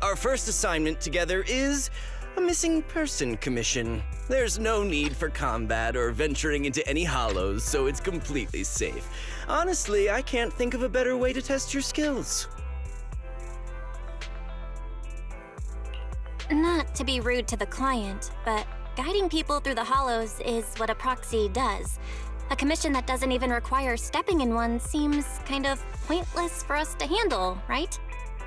Our first assignment together is a missing person commission. There's no need for combat or venturing into any hollows, so it's completely safe. Honestly, I can't think of a better way to test your skills. Not to be rude to the client, but guiding people through the hollows is what a proxy does. A commission that doesn't even require stepping in one seems kind of pointless for us to handle, right?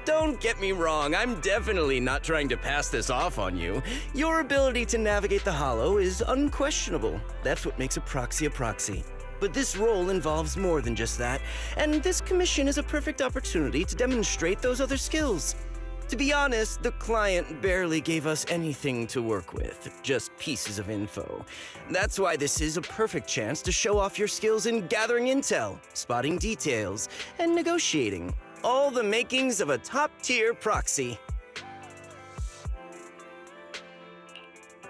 Don't get me wrong, I'm definitely not trying to pass this off on you. Your ability to navigate the hollow is unquestionable. That's what makes a proxy a proxy. But this role involves more than just that, and this commission is a perfect opportunity to demonstrate those other skills. To be honest, the client barely gave us anything to work with, just pieces of info. That's why this is a perfect chance to show off your skills in gathering intel, spotting details, and negotiating. All the makings of a top-tier proxy.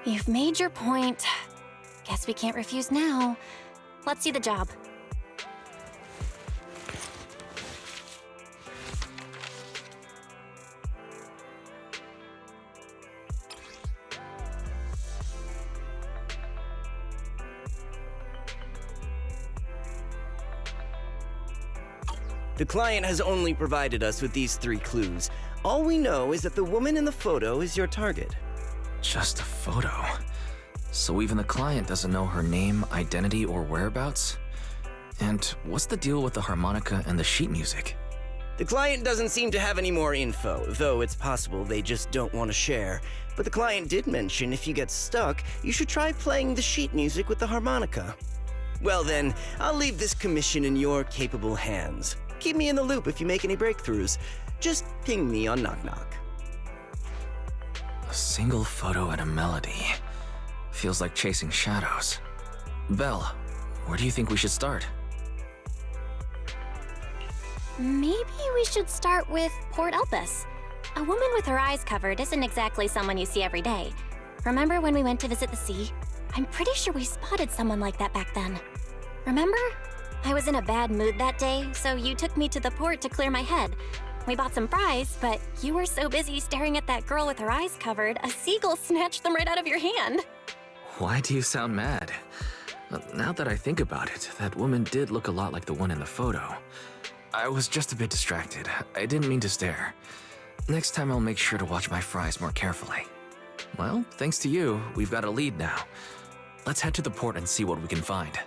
You've made your point. Guess we can't refuse now. Let's see the job. The client has only provided us with these 3 clues. All we know is that the woman in the photo is your target. Just a photo. So even the client doesn't know her name, identity, or whereabouts? And what's the deal with the harmonica and the sheet music? The client doesn't seem to have any more info, though it's possible they just don't want to share. But the client did mention if you get stuck, you should try playing the sheet music with the harmonica. Well then, I'll leave this commission in your capable hands. Keep me in the loop if you make any breakthroughs. Just ping me on Knock Knock. A single photo and a melody. Feels like chasing shadows. Belle, where do you think we should start? Maybe we should start with Port Elpis. A woman with her eyes covered isn't exactly someone you see every day. Remember when we went to visit the sea? I'm pretty sure we spotted someone like that back then. Remember? I was in a bad mood that day, so you took me to the port to clear my head. We bought some fries, but you were so busy staring at that girl with her eyes covered, a seagull snatched them right out of your hand. Why do you sound mad? Now that I think about it, that woman did look a lot like the one in the photo. I was just a bit distracted. I didn't mean to stare. Next time I'll make sure to watch my fries more carefully. Well, thanks to you, we've got a lead now. Let's head to the port and see what we can find.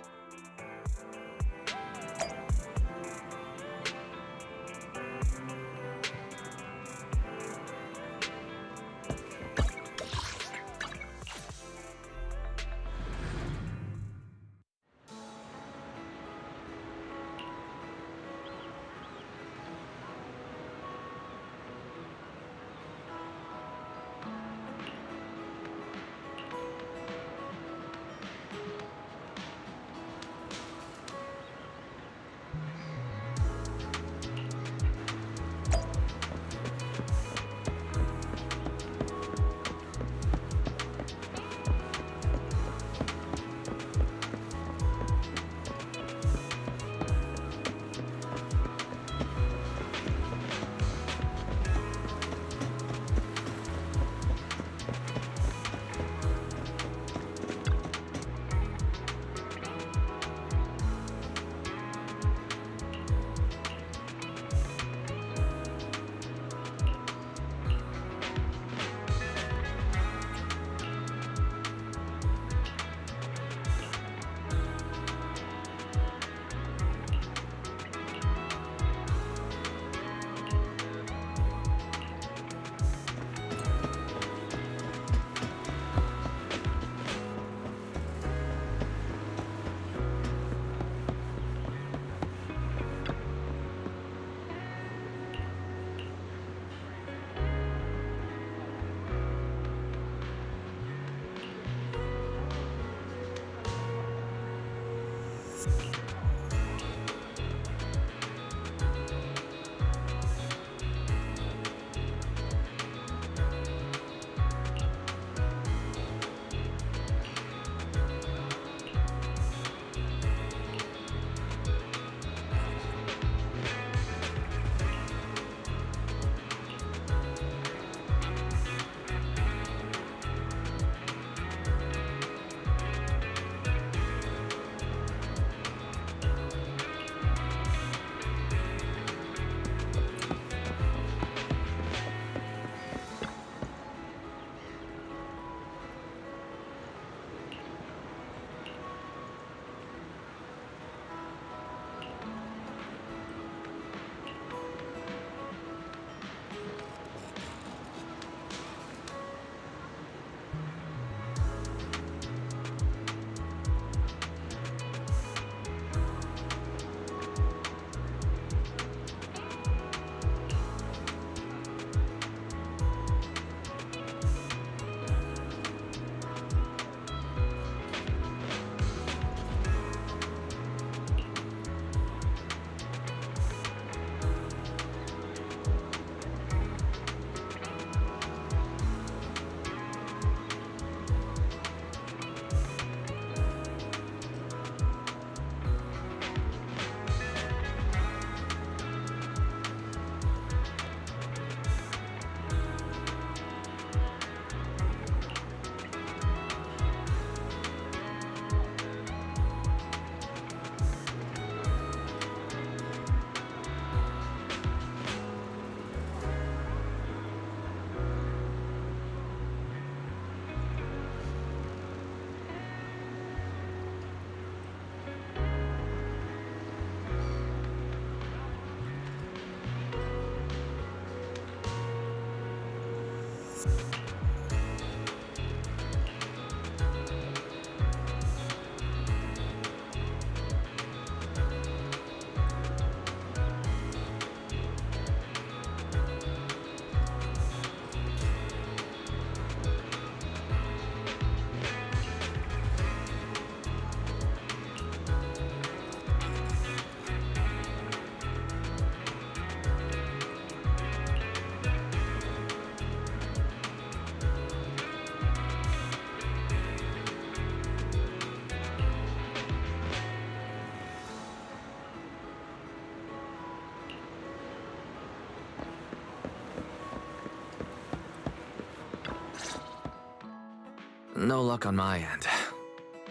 No luck on my end.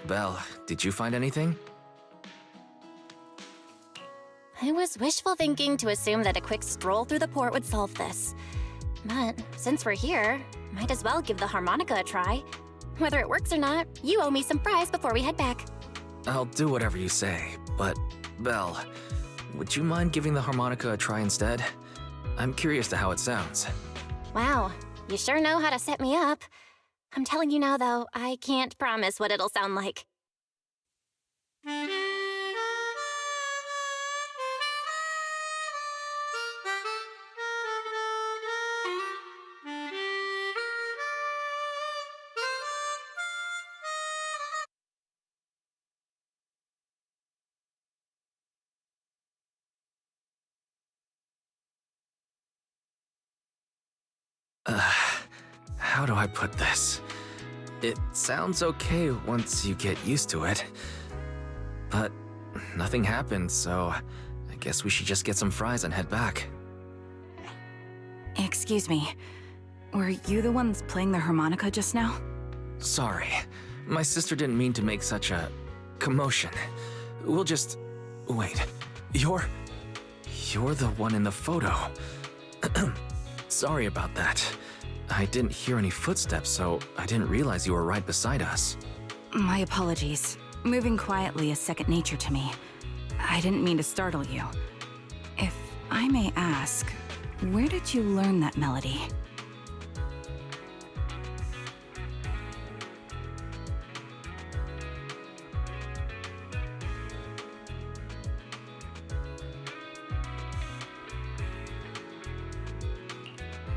Belle, did you find anything? I was wishful thinking to assume that a quick stroll through the port would solve this. But since we're here, might as well give the harmonica a try. Whether it works or not, you owe me some fries before we head back. I'll do whatever you say, but Belle, would you mind giving the harmonica a try instead? I'm curious to how it sounds. Wow, you sure know how to set me up. I'm telling you now, though, I can't promise what it'll sound like. How do I put this? It sounds okay once you get used to it. But nothing happened, so I guess we should just get some fries and head back. Excuse me. Were you the ones playing the harmonica just now? Sorry. My sister didn't mean to make such a commotion. We'll just... Wait. You're the one in the photo. Sorry about that. I didn't hear any footsteps, so I didn't realize you were right beside us. My apologies. Moving quietly is second nature to me. I didn't mean to startle you. If I may ask, where did you learn that melody?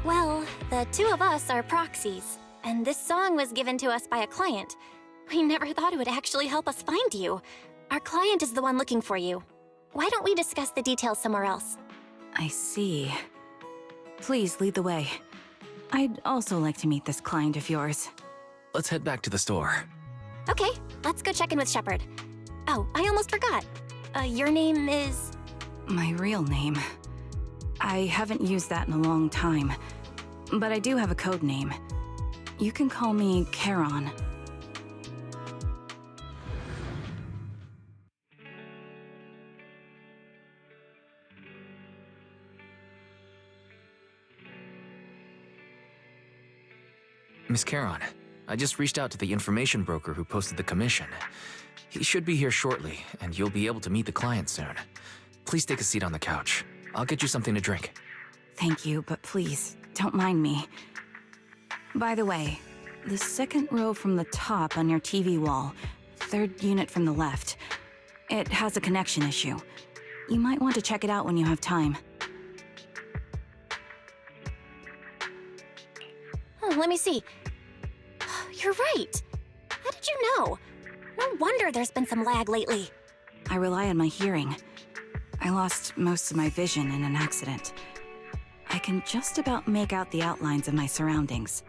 Well, the two of us are proxies, and this song was given to us by a client. We never thought it would actually help us find you. Our client is the one looking for you. Why don't we discuss the details somewhere else? I see. Please lead the way. I'd also like to meet this client of yours. Let's head back to the store. Okay, let's go check in with Shepard. Oh, I almost forgot. Your name is... My real name. I haven't used that in a long time, but I do have a code name. You can call me Charon. Miss Charon, I just reached out to the information broker who posted the commission. He should be here shortly, and you'll be able to meet the client soon. Please take a seat on the couch. I'll get you something to drink. Thank you, but please, don't mind me. By the way, the second row from the top on your TV wall, third unit from the left, it has a connection issue. You might want to check it out when you have time. Oh, let me see. You're right. How did you know? No wonder there's been some lag lately. I rely on my hearing. I lost most of my vision in an accident. I can just about make out the outlines of my surroundings.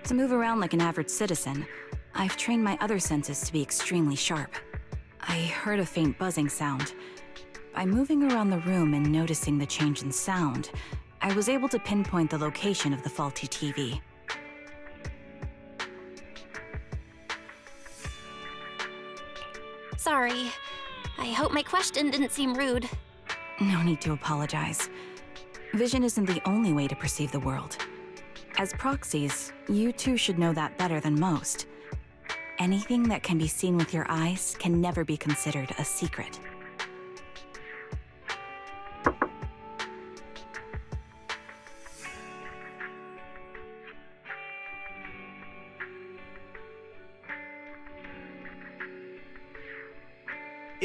To move around like an average citizen, I've trained my other senses to be extremely sharp. I heard a faint buzzing sound. By moving around the room and noticing the change in sound, I was able to pinpoint the location of the faulty TV. Sorry. I hope my question didn't seem rude. No need to apologize. Vision isn't the only way to perceive the world. As proxies, you two should know that better than most. Anything that can be seen with your eyes can never be considered a secret.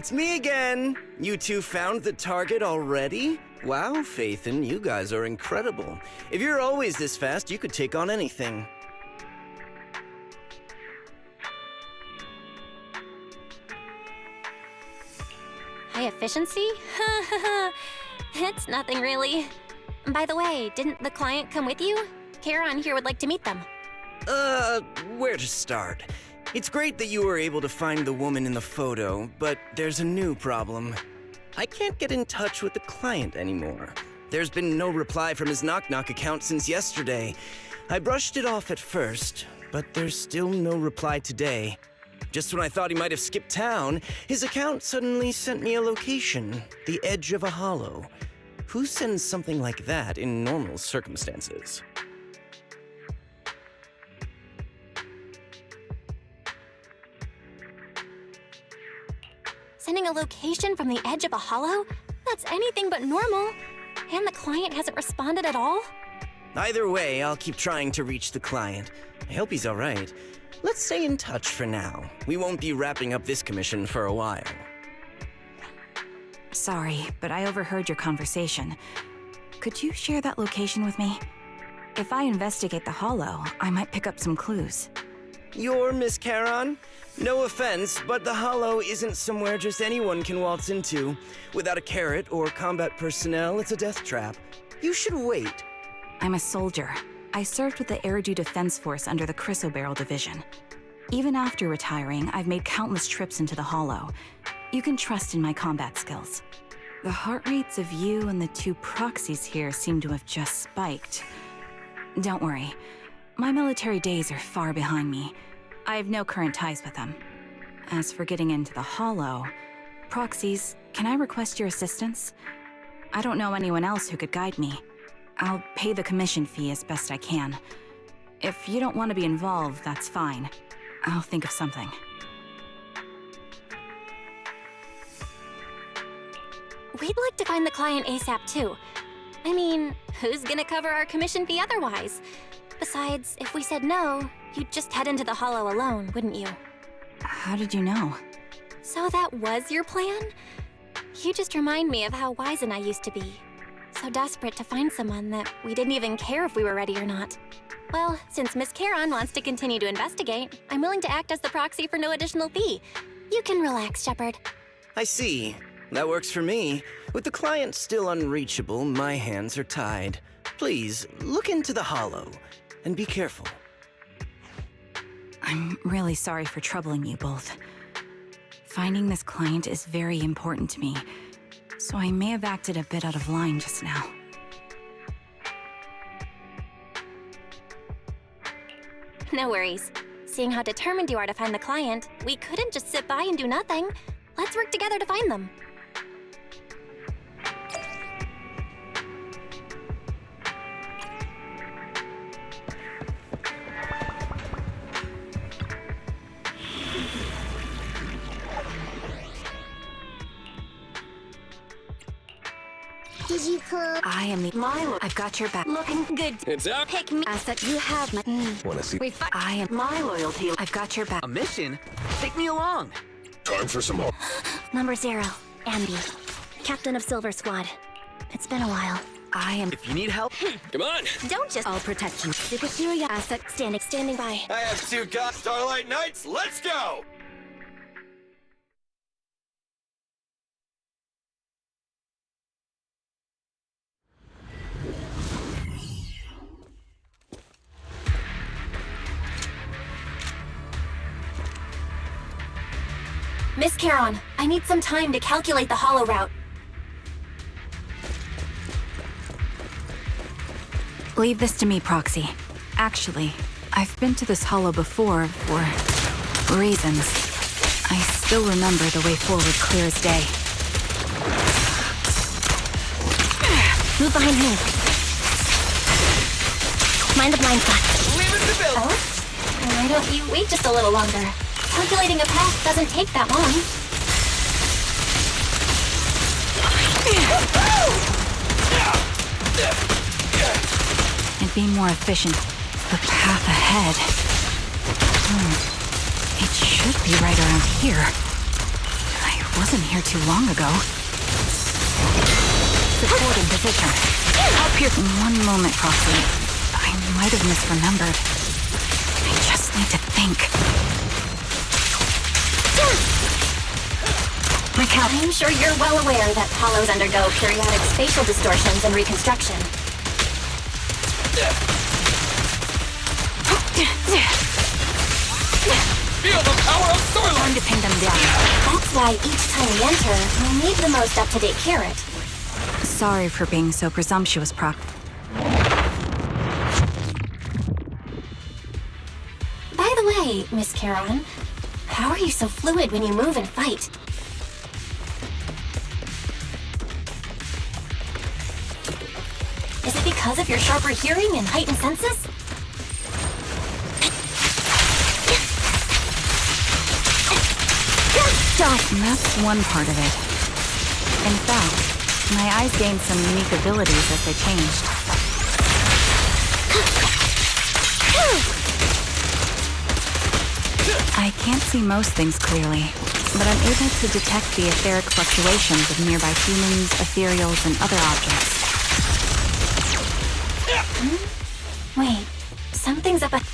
It's me again. You two found the target already? Wow, Faithin, you guys are incredible. If you're always this fast, you could take on anything. High efficiency? It's nothing really. By the way, didn't the client come with you? Charon here would like to meet them. Where to start? It's great that you were able to find the woman in the photo, but there's a new problem. I can't get in touch with the client anymore. There's been no reply from his Knock Knock account since yesterday. I brushed it off at first, but there's still no reply today. Just when I thought he might have skipped town, his account suddenly sent me a location, the edge of a hollow. Who sends something like that in normal circumstances? Sending a location from the edge of a hollow? That's anything but normal. And the client hasn't responded at all? Either way, I'll keep trying to reach the client. I hope he's all right. Let's stay in touch for now. We won't be wrapping up this commission for a while. Sorry, but I overheard your conversation. Could you share that location with me? If I investigate the hollow, I might pick up some clues. You're Miss Charon? No offense, but the hollow isn't somewhere just anyone can waltz into. Without a carrot or combat personnel, it's a death trap. You should wait. I'm a soldier. I served with the Eridu Defense Force under the Chrysoberyl Division. Even after retiring, I've made countless trips into the hollow. You can trust in my combat skills. The heart rates of you and the two proxies here seem to have just spiked. Don't worry. My military days are far behind me. I have no current ties with them. As for getting into the hollow, proxies, can I request your assistance? I don't know anyone else who could guide me. I'll pay the commission fee as best I can. If you don't want to be involved, that's fine. I'll think of something. We'd like to find the client ASAP too. I mean, who's gonna cover our commission fee otherwise? Besides, if we said no, you'd just head into the hollow alone, wouldn't you? How did you know? So that was your plan? You just remind me of how Wise and I used to be. So desperate to find someone that we didn't even care if we were ready or not. Well, since Miss Charon wants to continue to investigate, I'm willing to act as the proxy for no additional fee. You can relax, Shepard. I see. That works for me. With the client still unreachable, my hands are tied. Please, look into the hollow, and be careful. I'm really sorry for troubling you both. Finding this client is very important to me, so I may have acted a bit out of line just now. No worries. Seeing how determined you are to find the client, we couldn't just sit by and do nothing. Let's work together to find them. Did you come? I am the Milo. I've got your back. Looking good. It's up. Pick me. I said you have my. Wanna see? I am my loyalty. I've got your back. A mission? Take me along. Time for some more. Number 0, Ambi, captain of Silver Squad. It's been a while. I am. If you need help, Come on. Don't just. I'll protect you. Superior asset standing by. I have 2 got Starlight Knights. Let's go. Miss Charon, I need some time to calculate the hollow route. Leave this to me, Proxy. Actually, I've been to this hollow before for reasons. I still remember the way forward clear as day. Move behind me. Mind the blind spot. Leave it to Bill. Oh? Why don't you wait just a little longer? Calculating a path doesn't take that long. And be more efficient. The path ahead. It should be right around here. I wasn't here too long ago. Supporting position. Up here. One moment, Proxy. I might have misremembered. I just need to think. I'm sure you're well aware that hollows undergo periodic spatial distortions and reconstruction. Feel the power of Starlight! Time to pin them down. That's why each time we enter, we need the most up-to-date carrot. Sorry for being so presumptuous, Proc. By the way, Miss Charon, how are you so fluid when you move and fight? Is it because of your sharper hearing and heightened senses? That's one part of it. In fact, my eyes gained some unique abilities as they changed. I can't see most things clearly, but I'm able to detect the etheric fluctuations of nearby humans, ethereals, and other objects. Wait, something's up ahead.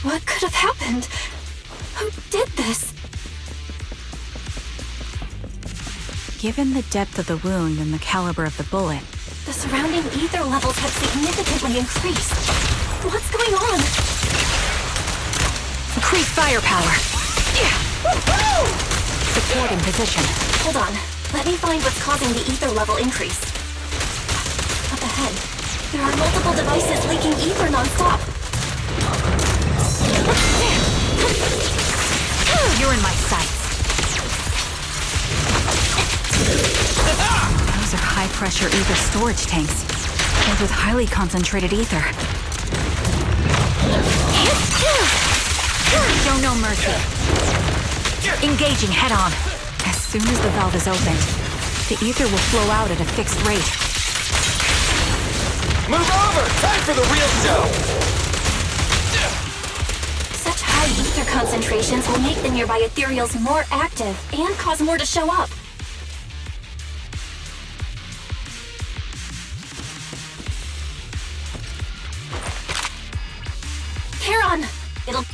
What could have happened? Who did this? Given the depth of the wound and the caliber of the bullet, The surrounding ether levels have significantly increased. What's going on? increased firepower. Supporting position. Hold on. Let me find what's causing the ether level increase. Up ahead, there are multiple devices leaking ether nonstop. You're in my sights. Those are high-pressure ether storage tanks, filled with highly concentrated ether. Show no mercy. Engaging head-on. As soon as the valve is opened, the ether will flow out at a fixed rate. Move over! Time for the real show! Such high ether concentrations will make the nearby ethereals more active and cause more to show up. Charon! It'll...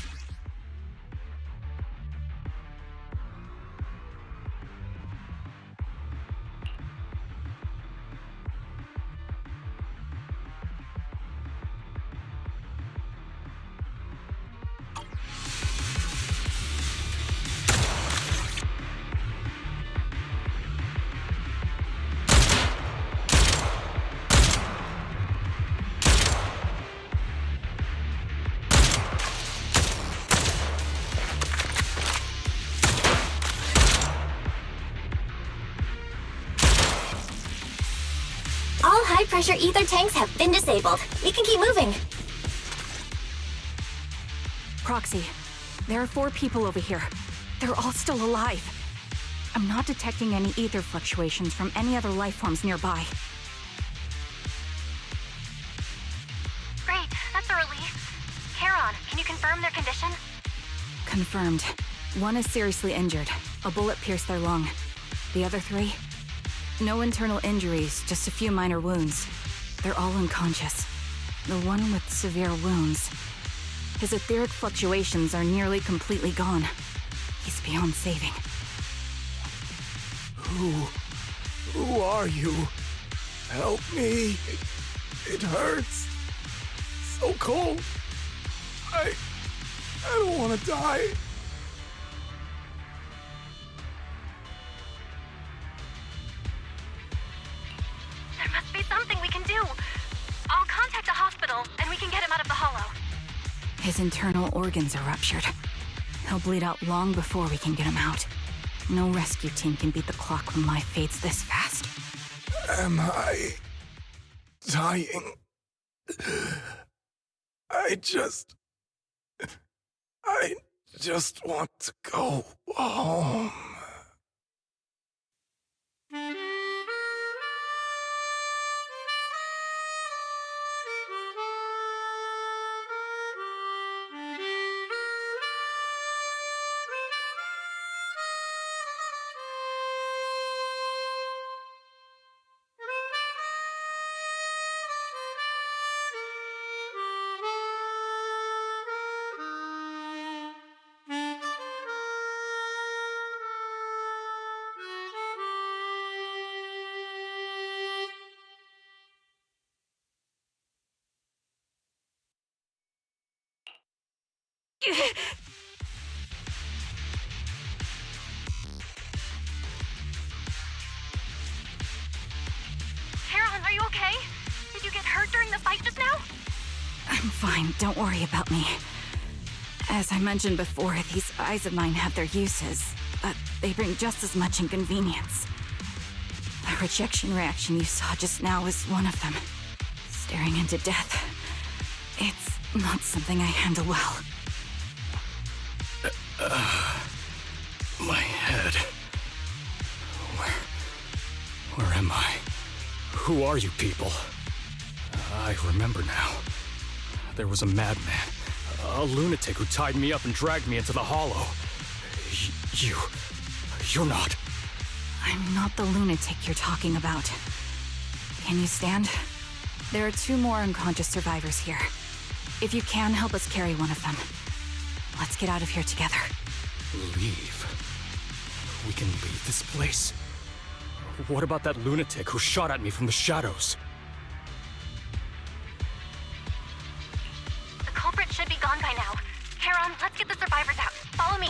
All high-pressure ether tanks have been disabled. We can keep moving. Proxy, there are 4 people over here. They're all still alive. I'm not detecting any ether fluctuations from any other life forms nearby. Great, that's a relief. Charon, can you confirm their condition? Confirmed. 1 is seriously injured. A bullet pierced their lung. The other 3? No internal injuries, just a few minor wounds. They're all unconscious. The one with severe wounds. His etheric fluctuations are nearly completely gone. He's beyond saving. Who are you? Help me. It hurts. So cold. I don't want to die. There must be something we can do. I'll contact a hospital, and we can get him out of the hollow. His internal organs are ruptured. He'll bleed out long before we can get him out. No rescue team can beat the clock when life fades this fast. Am I dying? I just want to go home. Heron, are you okay? Did you get hurt during the fight just now? I'm fine, don't worry about me. As I mentioned before, these eyes of mine have their uses, but they bring just as much inconvenience. The rejection reaction you saw just now is one of them. Staring into death. It's not something I handle well. My head. Where am I? Who are you people? I remember now. There was a madman, a lunatic who tied me up and dragged me into the hollow. You're not. I'm not the lunatic you're talking about. Can you stand? There are 2 more unconscious survivors here. If you can, help us carry one of them. Let's get out of here together. Leave? We can leave this place? What about that lunatic who shot at me from the shadows? The culprit should be gone by now. Heron, let's get the survivors out. Follow me.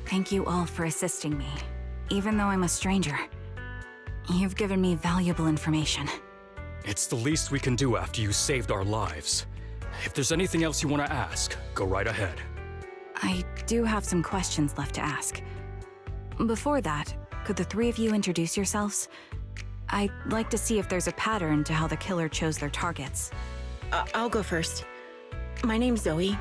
Thank you all for assisting me, even though I'm a stranger. You've given me valuable information. It's the least we can do after you saved our lives. If there's anything else you want to ask, go right ahead. I do have some questions left to ask. Before that, could the three of you introduce yourselves? I'd like to see if there's a pattern to how the killer chose their targets. I'll go first. My name's Zoe.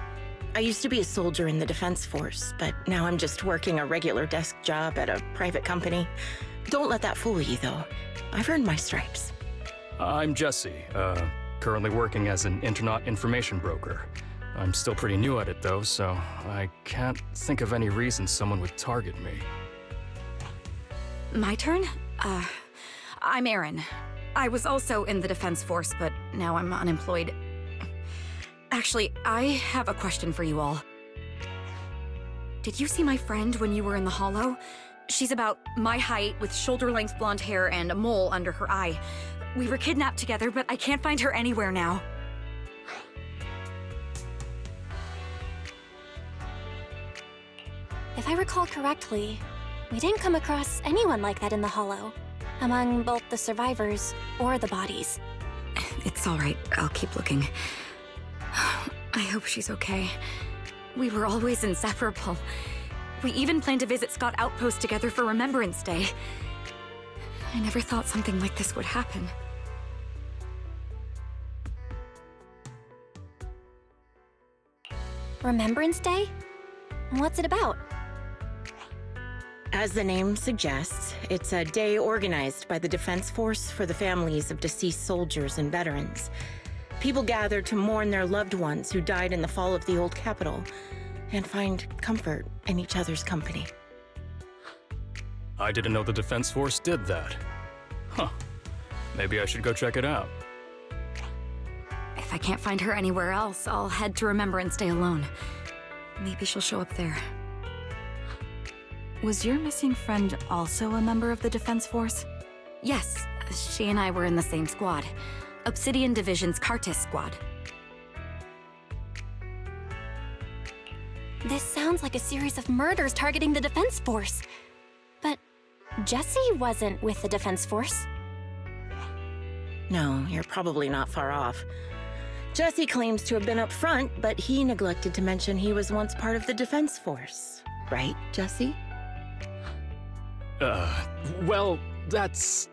I used to be a soldier in the Defense Force, but now I'm just working a regular desk job at a private company. Don't let that fool you, though. I've earned my stripes. I'm Jesse, currently working as an internet information broker. I'm still pretty new at it, though, so I can't think of any reason someone would target me. My turn? I'm Erin. I was also in the Defense Force, but now I'm unemployed. Actually, I have a question for you all. Did you see my friend when you were in the Hollow? She's about my height, with shoulder-length blonde hair and a mole under her eye. We were kidnapped together, but I can't find her anywhere now. If I recall correctly, we didn't come across anyone like that in the Hollow, among both the survivors or the bodies. It's all right. I'll keep looking. I hope she's okay. We were always inseparable. We even planned to visit Scott Outpost together for Remembrance Day. I never thought something like this would happen. Remembrance Day? What's it about? As the name suggests, it's a day organized by the Defense Force for the families of deceased soldiers and veterans. People gather to mourn their loved ones who died in the fall of the old capital and find comfort in each other's company. I didn't know the Defense Force did that. Huh. Maybe I should go check it out. If I can't find her anywhere else, I'll head to Remembrance Day alone. Maybe she'll show up there. Was your missing friend also a member of the Defense Force? Yes, she and I were in the same squad. Obsidian Division's Cartis squad. This sounds like a series of murders targeting the Defense Force. But Jesse wasn't with the Defense Force. No, you're probably not far off. Jesse claims to have been up front, but he neglected to mention he was once part of the Defense Force. Right, Jesse? Well, that's...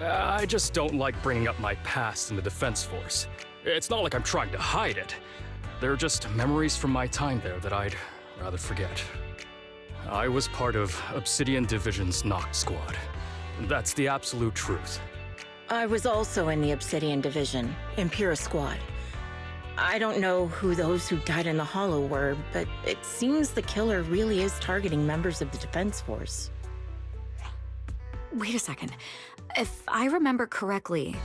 I just don't like bringing up my past in the Defense Force. It's not like I'm trying to hide it. They're just memories from my time there that I'd rather forget. I was part of Obsidian Division's Noct Squad. That's the absolute truth. I was also in the Obsidian Division, Impura Squad. I don't know who those who died in the Hollow were, but it seems the killer really is targeting members of the Defense Force. Wait a second. If I remember correctly,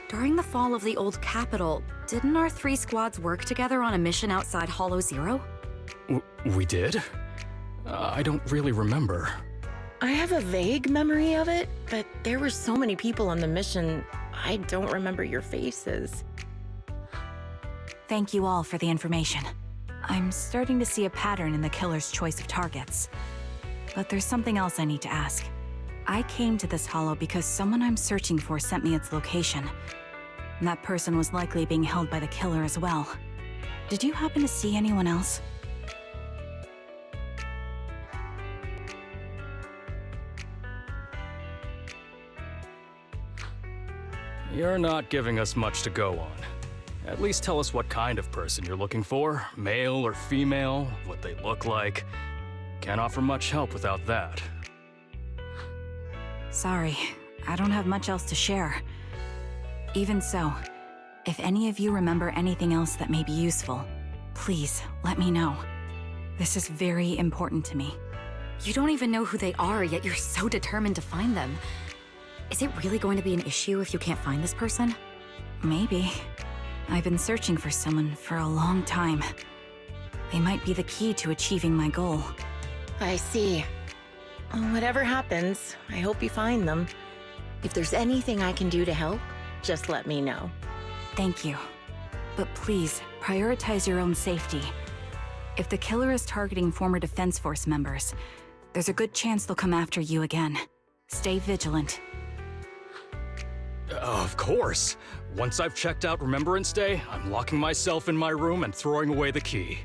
during the fall of the old capital, didn't our three squads work together on a mission outside Hollow Zero? We did? I don't really remember. I have a vague memory of it, but there were so many people on the mission, I don't remember your faces. Thank you all for the information. I'm starting to see a pattern in the killer's choice of targets. But there's something else I need to ask. I came to this hollow because someone I'm searching for sent me its location. And that person was likely being held by the killer as well. Did you happen to see anyone else? You're not giving us much to go on. At least tell us what kind of person you're looking for, male or female, what they look like. Can't offer much help without that. Sorry, I don't have much else to share. Even so, if any of you remember anything else that may be useful, please let me know. This is very important to me. You don't even know who they are, yet you're so determined to find them. Is it really going to be an issue if you can't find this person? Maybe. I've been searching for someone for a long time. They might be the key to achieving my goal. I see. Whatever happens, I hope you find them. If there's anything I can do to help, just let me know. Thank you. But please, prioritize your own safety. If the killer is targeting former Defense Force members, there's a good chance they'll come after you again. Stay vigilant. Of course. Once I've checked out Remembrance Day, I'm locking myself in my room and throwing away the key.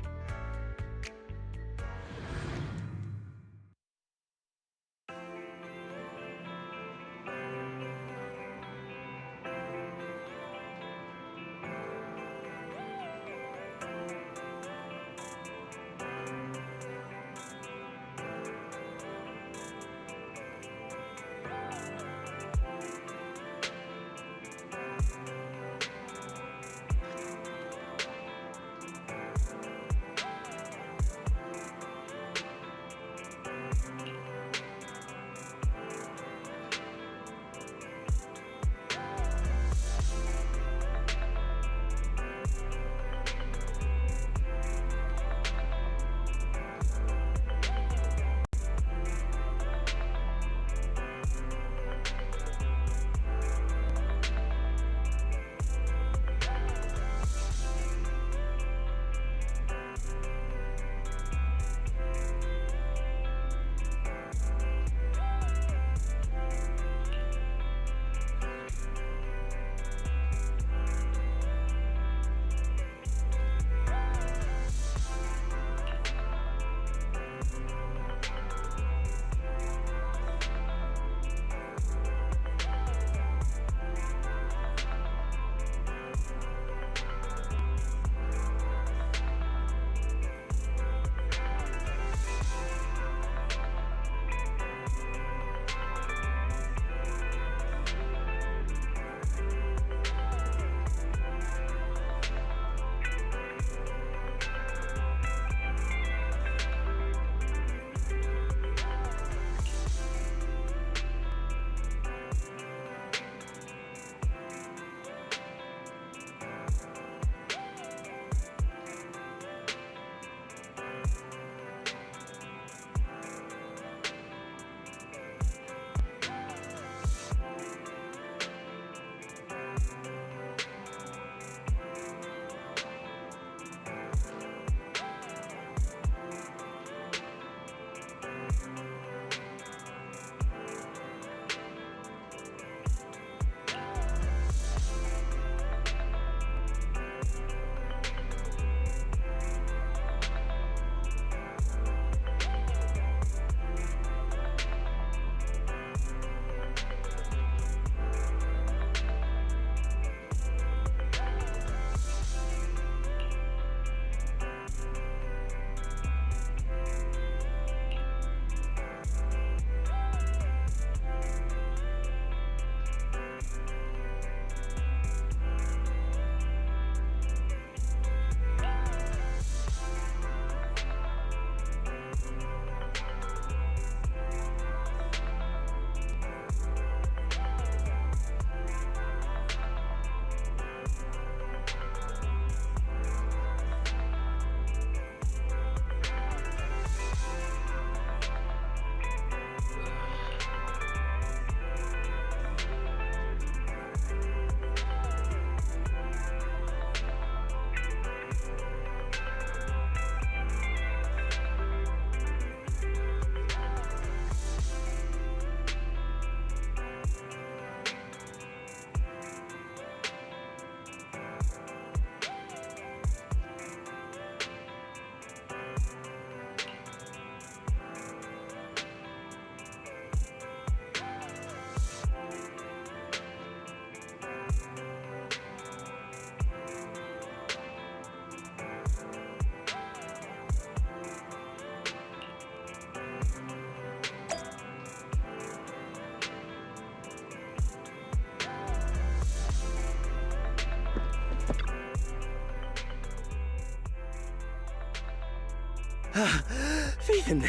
Phaeton,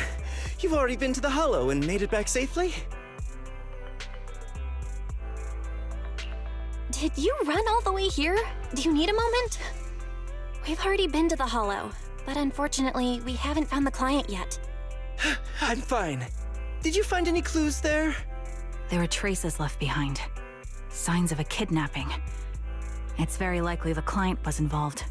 you've already been to the Hollow and made it back safely? Did you run all the way here? Do you need a moment? We've already been to the Hollow, but unfortunately, we haven't found the client yet. I'm fine. Did you find any clues there? There are traces left behind. Signs of a kidnapping. It's very likely the client was involved.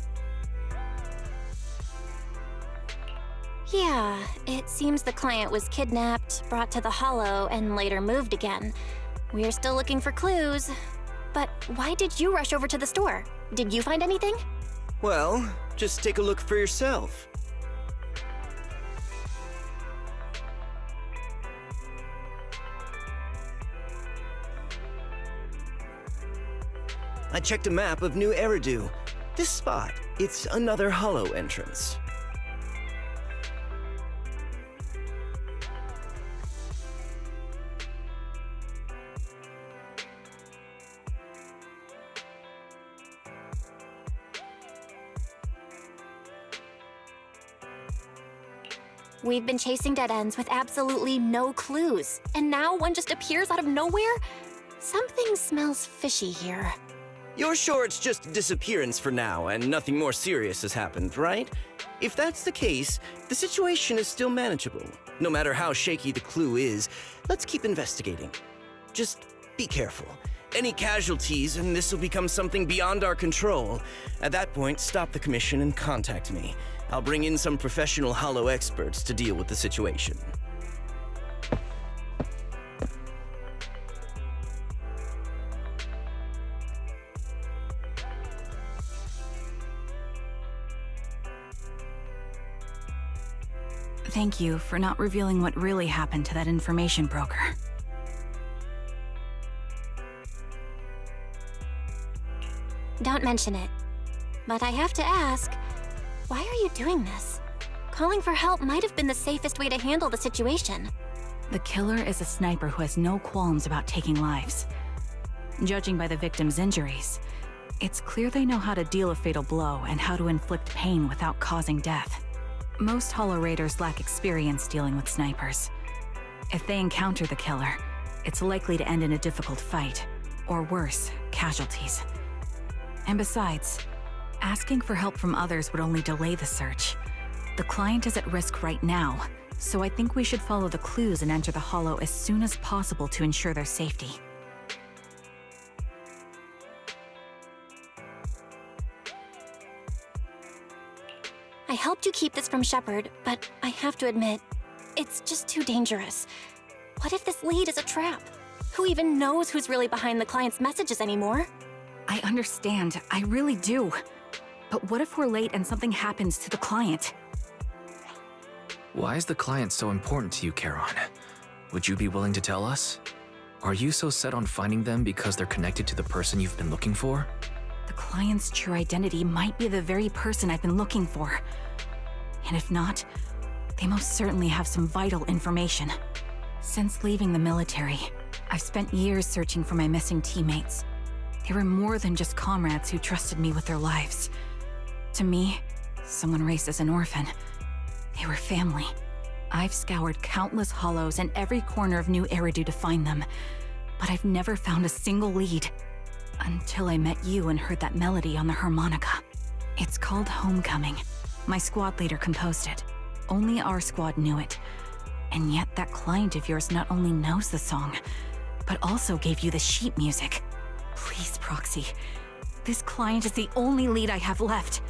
Yeah, it seems the client was kidnapped, brought to the Hollow, and later moved again. We're still looking for clues. But why did you rush over to the store? Did you find anything? Well, just take a look for yourself. I checked a map of New Eridu. This spot, it's another Hollow entrance. We've been chasing dead ends with absolutely no clues, and now one just appears out of nowhere? Something smells fishy here. You're sure it's just a disappearance for now and nothing more serious has happened, right? If that's the case, the situation is still manageable. No matter how shaky the clue is, let's keep investigating. Just be careful. Any casualties and this will become something beyond our control. At that point, stop the commission and contact me. I'll bring in some professional Hollow experts to deal with the situation. Thank you for not revealing what really happened to that information broker. Don't mention it. But I have to ask, why are you doing this? Calling for help might have been the safest way to handle the situation. The killer is a sniper who has no qualms about taking lives. Judging by the victim's injuries, it's clear they know how to deal a fatal blow and how to inflict pain without causing death. Most Hollow Raiders lack experience dealing with snipers. If they encounter the killer, it's likely to end in a difficult fight, or worse, casualties. And besides, asking for help from others would only delay the search. The client is at risk right now, so I think we should follow the clues and enter the Hollow as soon as possible to ensure their safety. I helped you keep this from Shepard, but I have to admit, it's just too dangerous. What if this lead is a trap? Who even knows who's really behind the client's messages anymore? I understand, I really do. But what if we're late and something happens to the client? Why is the client so important to you, Charon? Would you be willing to tell us? Are you so set on finding them because they're connected to the person you've been looking for? The client's true identity might be the very person I've been looking for. And if not, they most certainly have some vital information. Since leaving the military, I've spent years searching for my missing teammates. They were more than just comrades who trusted me with their lives. To me, someone raised as an orphan, they were family. I've scoured countless hollows and every corner of New Eridu to find them, but I've never found a single lead. Until I met you and heard that melody on the harmonica. It's called Homecoming. My squad leader composed it. Only our squad knew it. And yet that client of yours not only knows the song, but also gave you the sheet music. Please, Proxy. This client is the only lead I have left.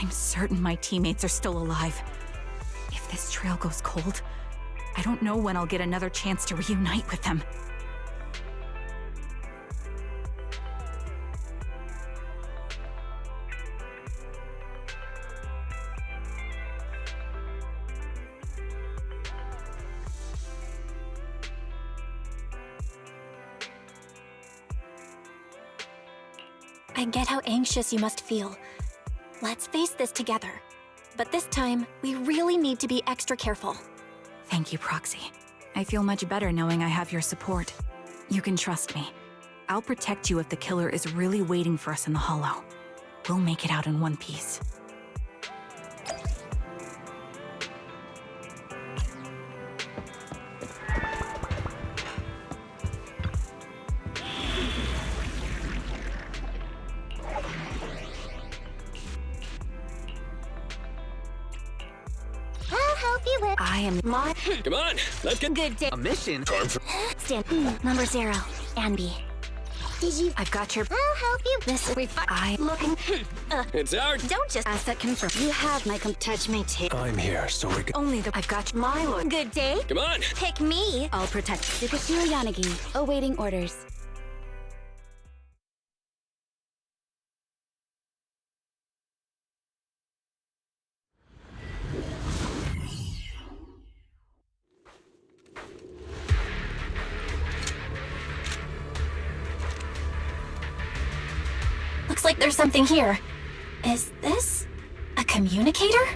I'm certain my teammates are still alive. If this trail goes cold, I don't know when I'll get another chance to reunite with them. I get how anxious you must feel. Let's face this together. But this time, we really need to be extra careful. Thank you, Proxy. I feel much better knowing I have your support. You can trust me. I'll protect you if the killer is really waiting for us in the Hollow. We'll make it out in one piece. I'll help you with I am Come on, let's get good day. a mission. Stand number 0, Anby. Did you? I've got your... I'll help you. This looking. It's our... Don't just ask that confirm. You have my touch me too. I'm here, so we can... Only the... I've got My lord. Good day. Come on! Pick me. I'll protect Tsukashiro Yanagi, awaiting orders. Looks like there's something here. Is this a communicator?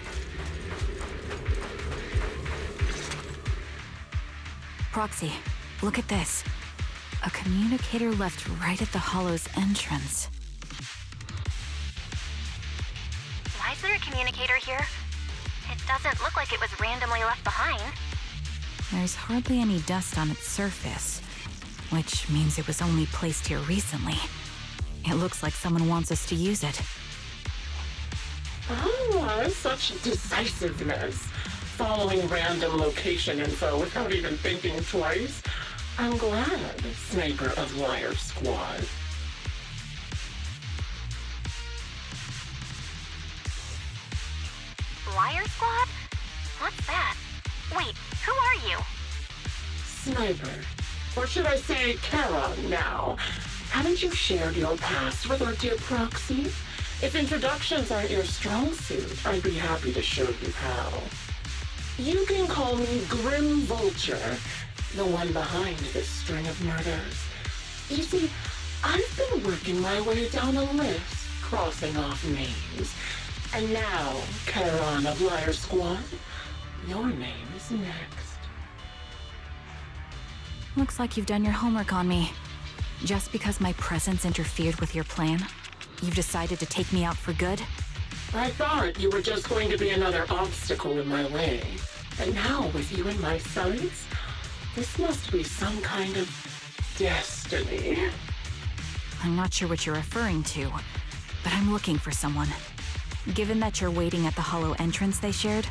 Proxy, look at this. A communicator left right at the Hollow's entrance. Why is there a communicator here? It doesn't look like it was randomly left behind. There's hardly any dust on its surface, which means it was only placed here recently. It looks like someone wants us to use it. Oh, such decisiveness. Following random location info without even thinking twice. I'm glad, Sniper of Liar Squad. Liar Squad? What's that? Wait, who are you? Sniper. Or should I say Kara now? Haven't you shared your past with our dear Proxy? If introductions aren't your strong suit, I'd be happy to show you how. You can call me Grim Vulture, the one behind this string of murders. You see, I've been working my way down a list, crossing off names. And now, Charon of Liar Squad, your name is next. Looks like you've done your homework on me. Just because my presence interfered with your plan, you've decided to take me out for good? I thought you were just going to be another obstacle in my way. And now, with you in my sights, this must be some kind of destiny. I'm not sure what you're referring to, but I'm looking for someone. Given that you're waiting at the Hollow entrance they shared,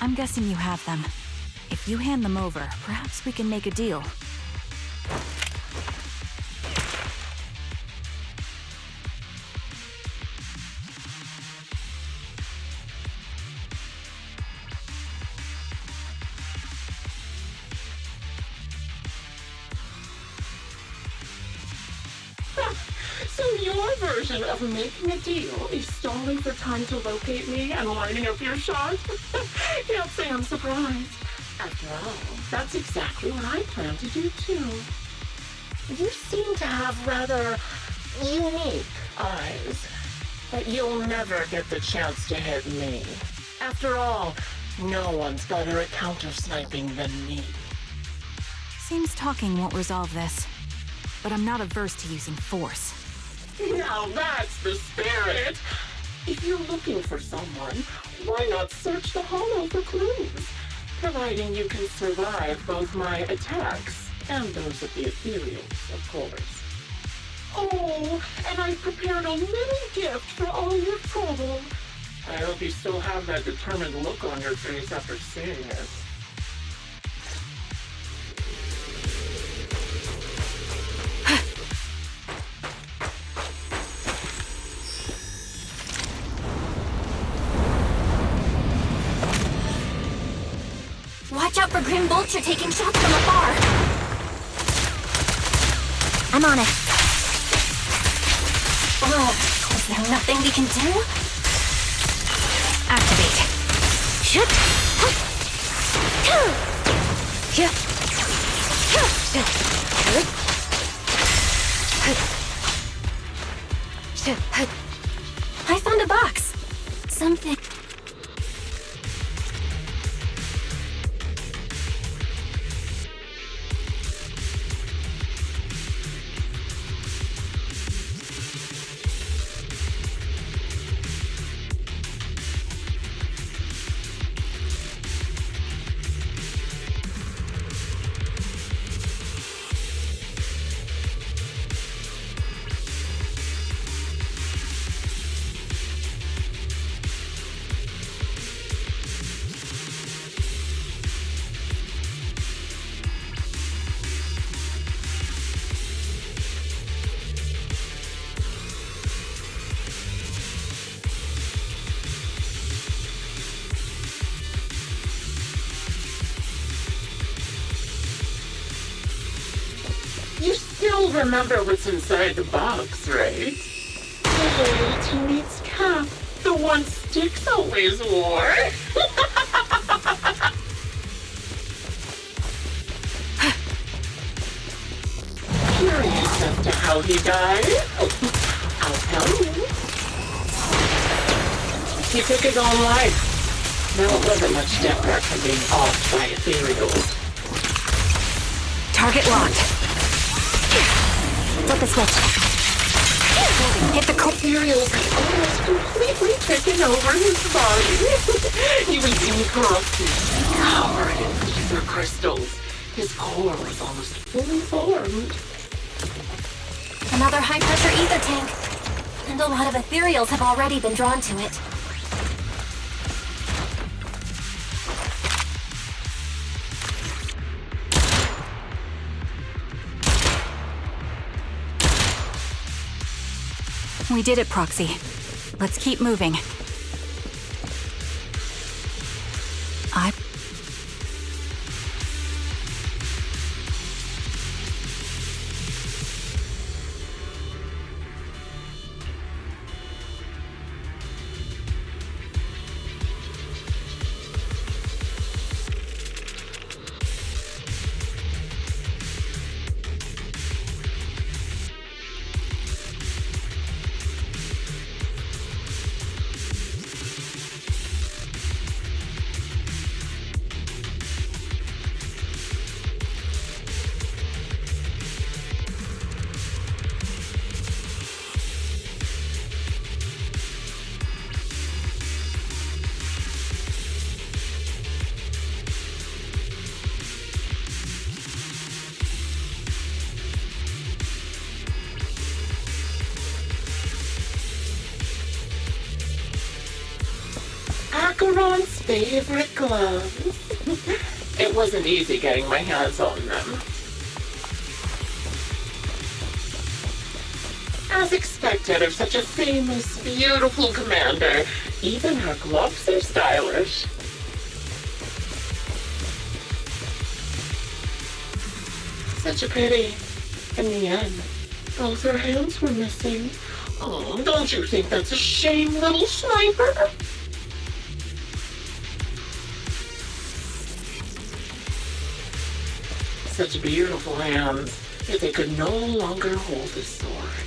I'm guessing you have them. If you hand them over, perhaps we can make a deal. So your version of making a deal is stalling for time to locate me and lining up your shot? Can't say I'm surprised. After all, that's exactly what I plan to do too. You seem to have rather unique eyes, but you'll never get the chance to hit me. After all, no one's better at counter-sniping than me. Seems talking won't resolve this, but I'm not averse to using force. Now that's the spirit! If you're looking for someone, why not search the Hollow for clues? Providing you can survive both my attacks and those of the Ethereals, of course. Oh, and I've prepared a little gift for all your trouble. I hope you still have that determined look on your face after seeing it. Watch out for Grim Vulture taking shots from afar! I'm on it. Oh, is there nothing we can do? Activate. Shoot! I found a box. Something. still remember what's inside the box, right? Hey, teammate's cap. The one Styx always wore. Curious as to how he died? I'll tell you. He took his own life. Now it wasn't much different from being offed by ethereals. Target locked. Flip the switch. Hit the Ethereals had almost completely taken over his body. He was incorruptible, covered in ether crystals. His core was almost fully formed. Another high-pressure ether tank. And a lot of ethereals have already been drawn to it. We did it, Proxy. Let's keep moving. Acheron's favorite gloves. It wasn't easy getting my hands on them. As expected of such a famous, beautiful commander, even her gloves are stylish. Such a pity. In the end, both her hands were missing. Oh, don't you think that's a shame, little sniper? Such beautiful hands, yet they could no longer hold a sword.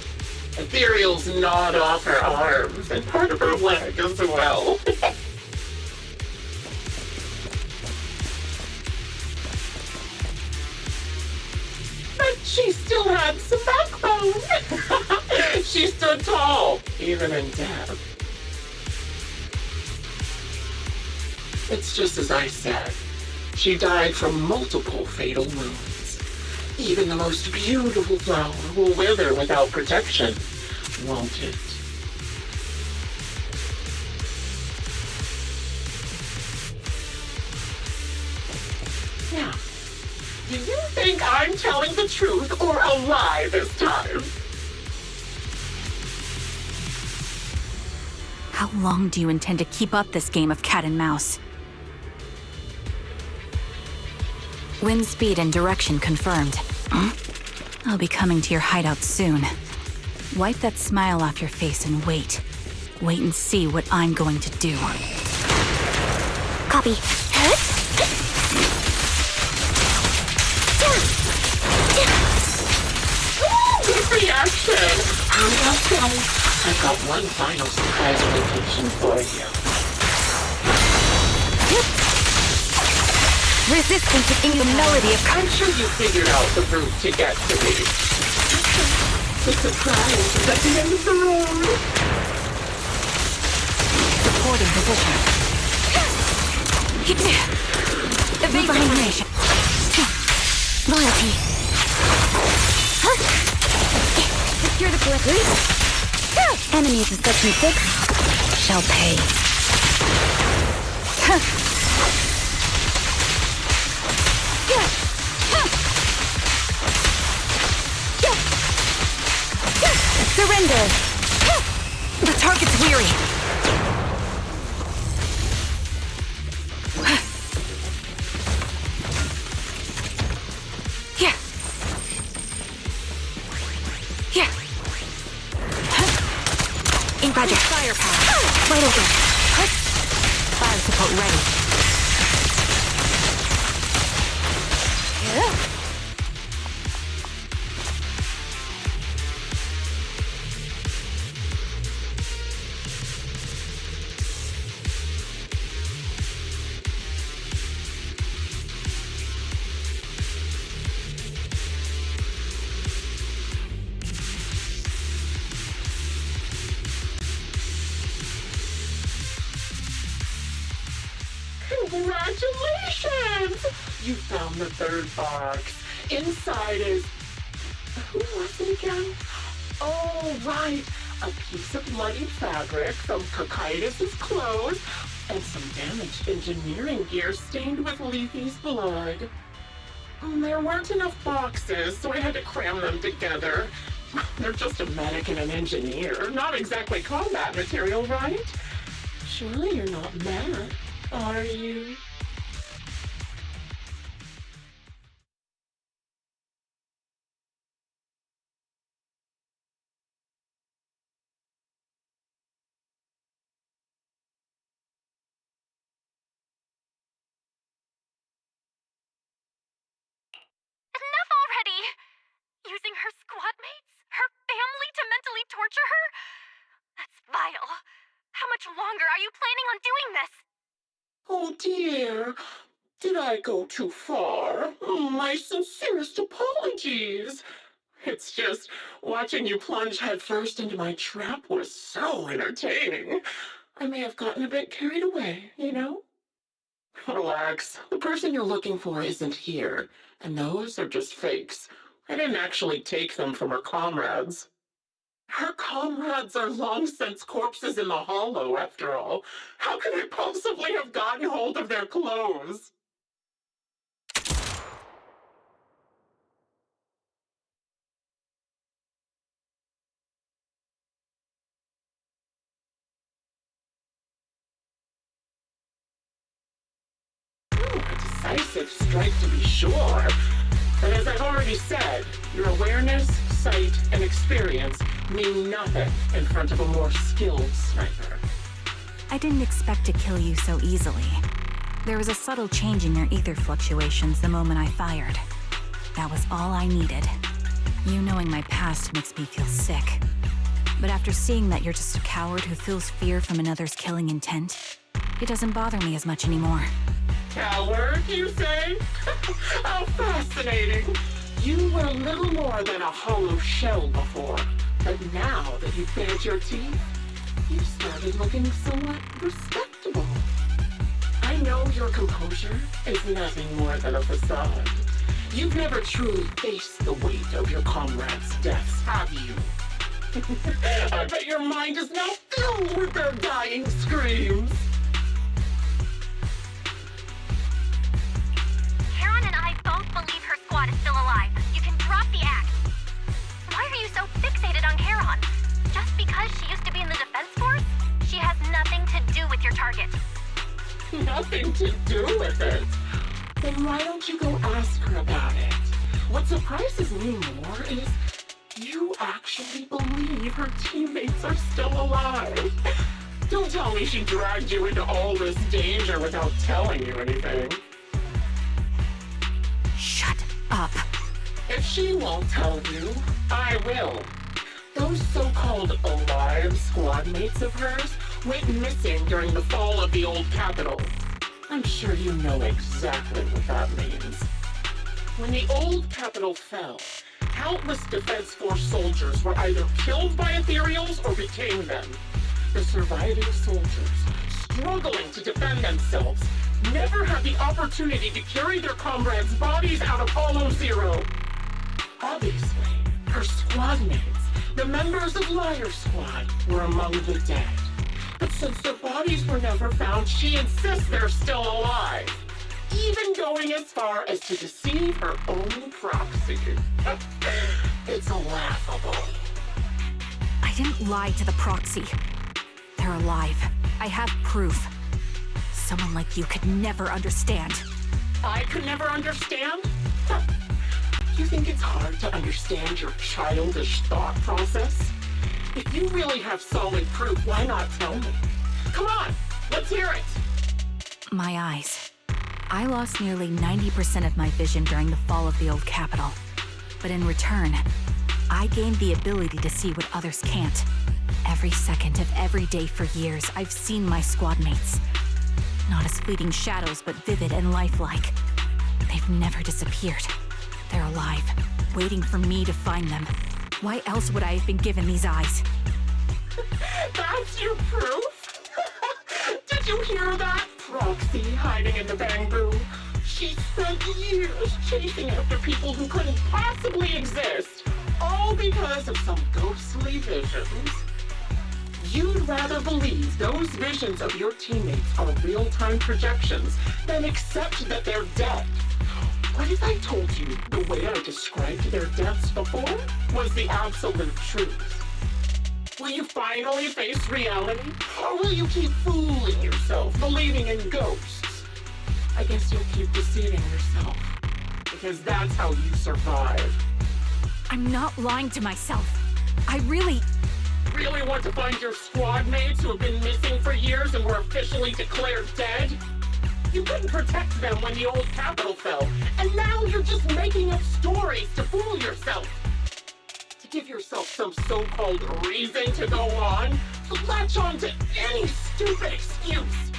Ethereals gnawed off her arms, and part of her leg as well. But she still had some backbone. She stood tall, even in death. It's just as I said. She died from multiple fatal wounds. Even the most beautiful flower will wither without protection, won't it? Now, do you think I'm telling the truth or a lie this time? How long do you intend to keep up this game of cat and mouse? Wind speed and direction confirmed. I'll be coming to your hideout soon. Wipe that smile off your face and wait. Wait and see what I'm going to do. Copy. Good reaction! I've got one final surprise location for you. Resistance is the melody of... I'm sure you figured out the route to get to me. The surprise is at the end of the road. Supporting position. Evasion. Loyalty. Secure the clip. Enemies of Section 6 shall pay. Surrender! The target's weary. Firepower. Right over. Fire support ready. Congratulations! You found the third box. Inside is... Who was it again? Oh, right. A piece of bloody fabric from Cocytus's clothes and some damaged engineering gear stained with Leafy's blood. There weren't enough boxes, so I had to cram them together. They're just a medic and an engineer, not exactly combat material, right? Surely you're not mad, are you? Enough already! Using her squad mates? Her family to mentally torture her? That's vile. How much longer are you planning on doing this? Oh dear, did I go too far? My sincerest apologies. It's just, watching you plunge headfirst into my trap was so entertaining. I may have gotten a bit carried away, you know? Relax, the person you're looking for isn't here, and those are just fakes. I didn't actually take them from her comrades. Her comrades are long since corpses in the hollow, after all. How could I possibly have gotten hold of their clothes? A decisive strike to be sure. But as I've already said, your awareness, sight, and experience mean nothing in front of a more skilled sniper. I didn't expect to kill you so easily. There was a subtle change in your ether fluctuations the moment I fired. That was all I needed. You knowing my past makes me feel sick. But after seeing that you're just a coward who feels fear from another's killing intent, it doesn't bother me as much anymore. Coward, you say? How fascinating. You were little more than a hollow shell before. But now that you've bared your teeth, you've started looking somewhat respectable. I know your composure is nothing more than a facade. You've never truly faced the weight of your comrades' deaths, have you? I bet your mind is now filled with their dying screams. Karen and I both believe her squad is still alive. You can drop the act. Why are you so fixated on Karen? Just because she used to be in the defense force? She has nothing to do with your target. Nothing to do with it. Then why don't you go ask her about it? What surprises me more is you actually believe her teammates are still alive. Don't tell me she dragged you into all this danger without telling you anything. Shut up. If she won't tell you, I will. Those so-called alive squad mates of hers went missing during the fall of the old capital. I'm sure you know exactly what that means. When the old capital fell, countless Defense Force soldiers were either killed by ethereals or became them. The surviving soldiers, struggling to defend themselves, never had the opportunity to carry their comrades' bodies out of Hollow Zero. Obviously, her squad mates, the members of Liar Squad, were among the dead. But since their bodies were never found, she insists they're still alive. Even going as far as to deceive her own proxy. It's laughable. I didn't lie to the proxy. They're alive. I have proof. Someone like you could never understand. I could never understand? You think it's hard to understand your childish thought process? If you really have solid proof, why not tell me? Come on, let's hear it! My eyes. I lost nearly 90% of my vision during the fall of the old capital. But in return, I gained the ability to see what others can't. Every second of every day for years, I've seen my squad mates. Not as fleeting shadows, but vivid and lifelike. They've never disappeared. They're alive, waiting for me to find them. Why else would I have been given these eyes? That's your proof? Did you hear that? Proxy hiding in the bamboo. She spent years chasing after people who couldn't possibly exist, all because of some ghostly visions. You'd rather believe those visions of your teammates are real-time projections than accept that they're dead. What if I told you the way I described their deaths before was the absolute truth? Will you finally face reality? Or will you keep fooling yourself, believing in ghosts? I guess you'll keep deceiving yourself, because that's how you survive. I'm not lying to myself. I really want to find your squad mates who have been missing for years and were officially declared dead? You couldn't protect them when the old capital fell, and now you're just making up stories to fool yourself. To give yourself some so-called reason to go on, to latch on to any stupid excuse.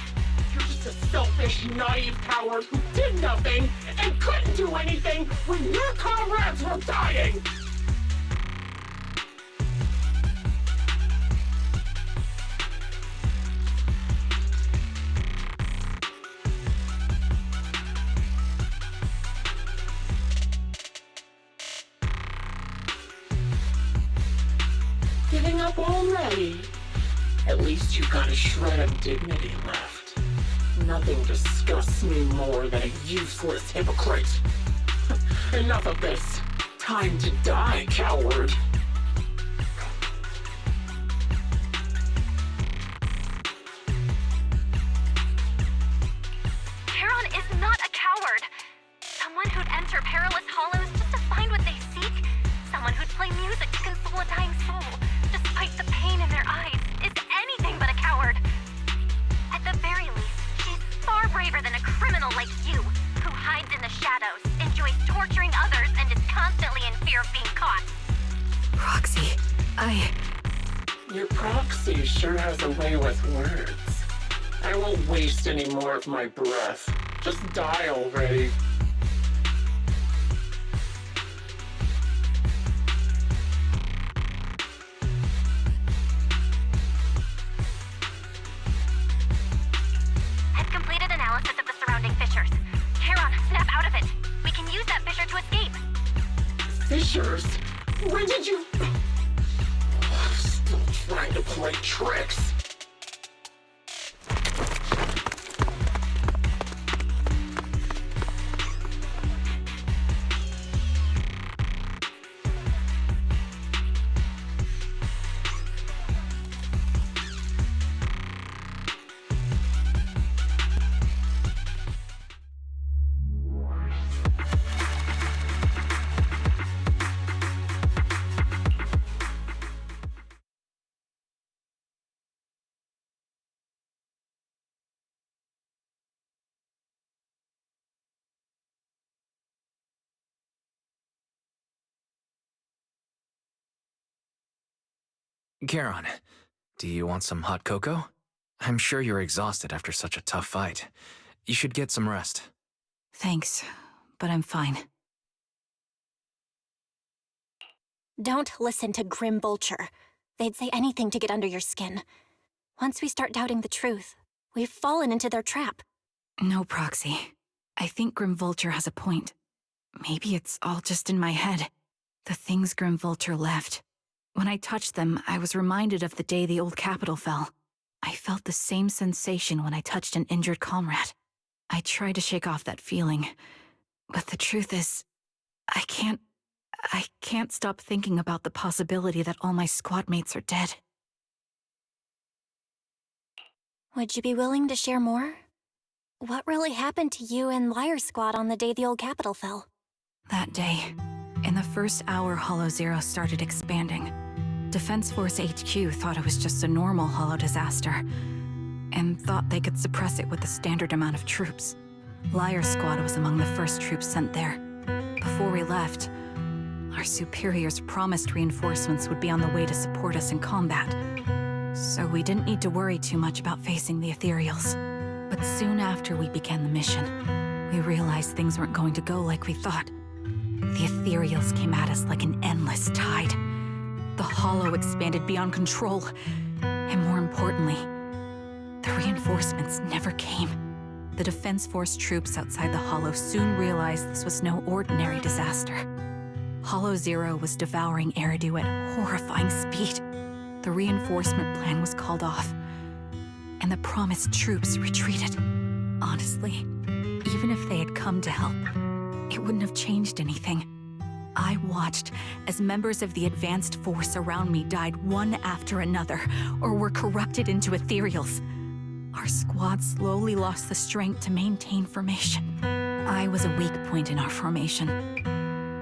You're just a selfish, naive coward who did nothing and couldn't do anything when your comrades were dying. Giving up already? At least you've got a shred of dignity left. Nothing disgusts me more than a useless hypocrite. Enough of this. Time to die, coward. Charon is not a coward. Someone who'd enter perilous hollows just to find what they seek. Someone who'd play music to console a dying soul, despite the pain in their eyes, is anything but a coward. At the very least, she's far braver than a criminal like you, who hides in the shadows, enjoys torturing others, and is constantly in fear of being caught. Roxy, Your proxy sure has a way with words. I won't waste any more of my breath. Just die already. I've completed analysis of the surrounding fissures. Charon, snap out of it. We can use that fissure to escape. Fissures? When did you... Still trying to play tricks. Charon, do you want some hot cocoa? I'm sure you're exhausted after such a tough fight. You should get some rest. thanks, but I'm fine. Don't listen to Grim Vulture. They'd say anything to get under your skin. Once we start doubting the truth, we've fallen into their trap. No, Proxy. I think Grim Vulture has a point. Maybe it's all just in my head. The things Grim Vulture left. When I touched them, I was reminded of the day the old capital fell. I felt the same sensation when I touched an injured comrade. I tried to shake off that feeling, but the truth is, I can't stop thinking about the possibility that all my squad mates are dead. Would you be willing to share more? What really happened to you and Liar's squad on the day the old capital fell? That day, in the first hour Hollow Zero started expanding, Defense Force HQ thought it was just a normal hollow disaster, and thought they could suppress it with the standard amount of troops. Liar Squad was among the first troops sent there. Before we left, our superiors promised reinforcements would be on the way to support us in combat, so we didn't need to worry too much about facing the Ethereals. But soon after we began the mission, we realized things weren't going to go like we thought. The Ethereals came at us like an endless tide. The Hollow expanded beyond control, and more importantly, the reinforcements never came. The Defense Force troops outside the Hollow soon realized this was no ordinary disaster. Hollow Zero was devouring Eridu at horrifying speed. The reinforcement plan was called off, and the promised troops retreated. Honestly, even if they had come to help, it wouldn't have changed anything. I watched as members of the advanced force around me died one after another, or were corrupted into Ethereals. Our squad slowly lost the strength to maintain formation. I was a weak point in our formation.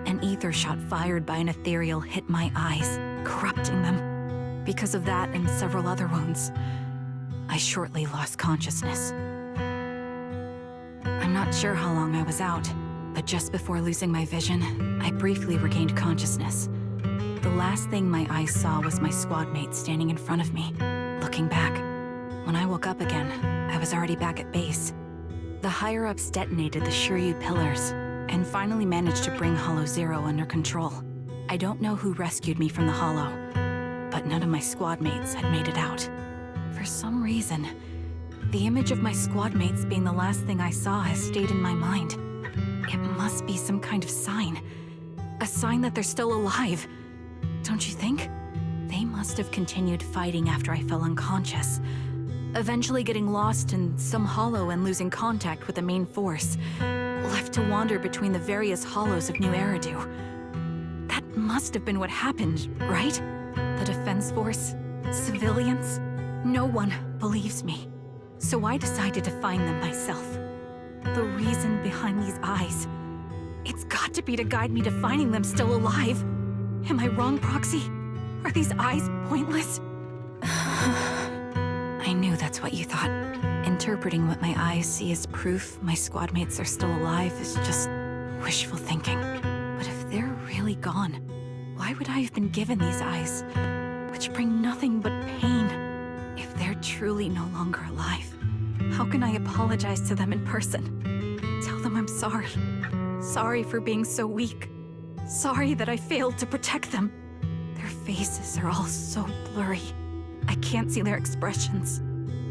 An ether shot fired by an Ethereal hit my eyes, corrupting them. Because of that and several other wounds, I shortly lost consciousness. I'm not sure how long I was out, but just before losing my vision, I briefly regained consciousness. The last thing my eyes saw was my squad mate standing in front of me, looking back. When I woke up again, I was already back at base. The higher-ups detonated the Shiryu pillars, and finally managed to bring Hollow Zero under control. I don't know who rescued me from the Hollow, but none of my squad mates had made it out. For some reason, the image of my squad mates being the last thing I saw has stayed in my mind. It must be some kind of sign. A sign that they're still alive. Don't you think? They must have continued fighting after I fell unconscious, eventually getting lost in some hollow and losing contact with the main force, left to wander between the various hollows of New Eridu. That must have been what happened, right? The Defense Force? Civilians? No one believes me. So I decided to find them myself. The reason behind these eyes. It's got to be to guide me to finding them still alive. Am I wrong, Proxy? Are these eyes pointless? I knew that's what you thought. Interpreting what my eyes see as proof my squad mates are still alive is just wishful thinking. But if they're really gone, why would I have been given these eyes, which bring nothing but pain? If they're truly no longer alive, how can I apologize to them in person? Tell them I'm sorry. Sorry for being so weak. Sorry that I failed to protect them. Their faces are all so blurry. I can't see their expressions.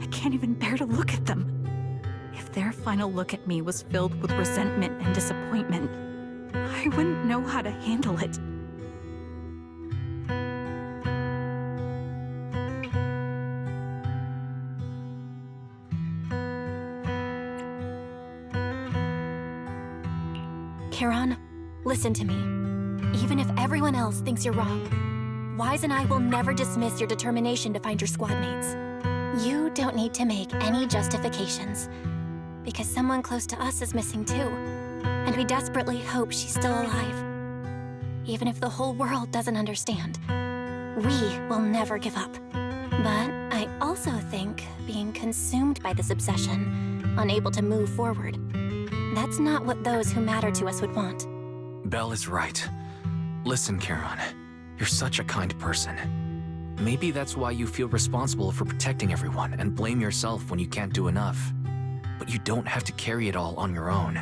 I can't even bear to look at them. If their final look at me was filled with resentment and disappointment, I wouldn't know how to handle it. Charon, listen to me. Even if everyone else thinks you're wrong, Wise and I will never dismiss your determination to find your squad mates. You don't need to make any justifications, because someone close to us is missing too, and we desperately hope she's still alive. Even if the whole world doesn't understand, we will never give up. But I also think being consumed by this obsession, unable to move forward, that's not what those who matter to us would want. Belle is right. Listen, Charon, you're such a kind person. Maybe that's why you feel responsible for protecting everyone and blame yourself when you can't do enough. But you don't have to carry it all on your own.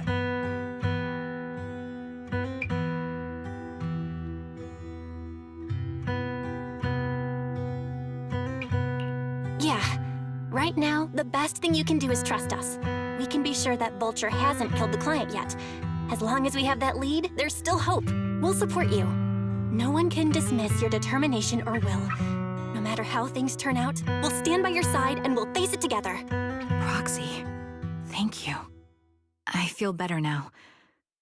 Yeah. Right now, the best thing you can do is trust us. We can be sure that Vulture hasn't killed the client yet. As long as we have that lead, there's still hope. We'll support you. No one can dismiss your determination or will. No matter how things turn out, we'll stand by your side and we'll face it together. Proxy, thank you. I feel better now.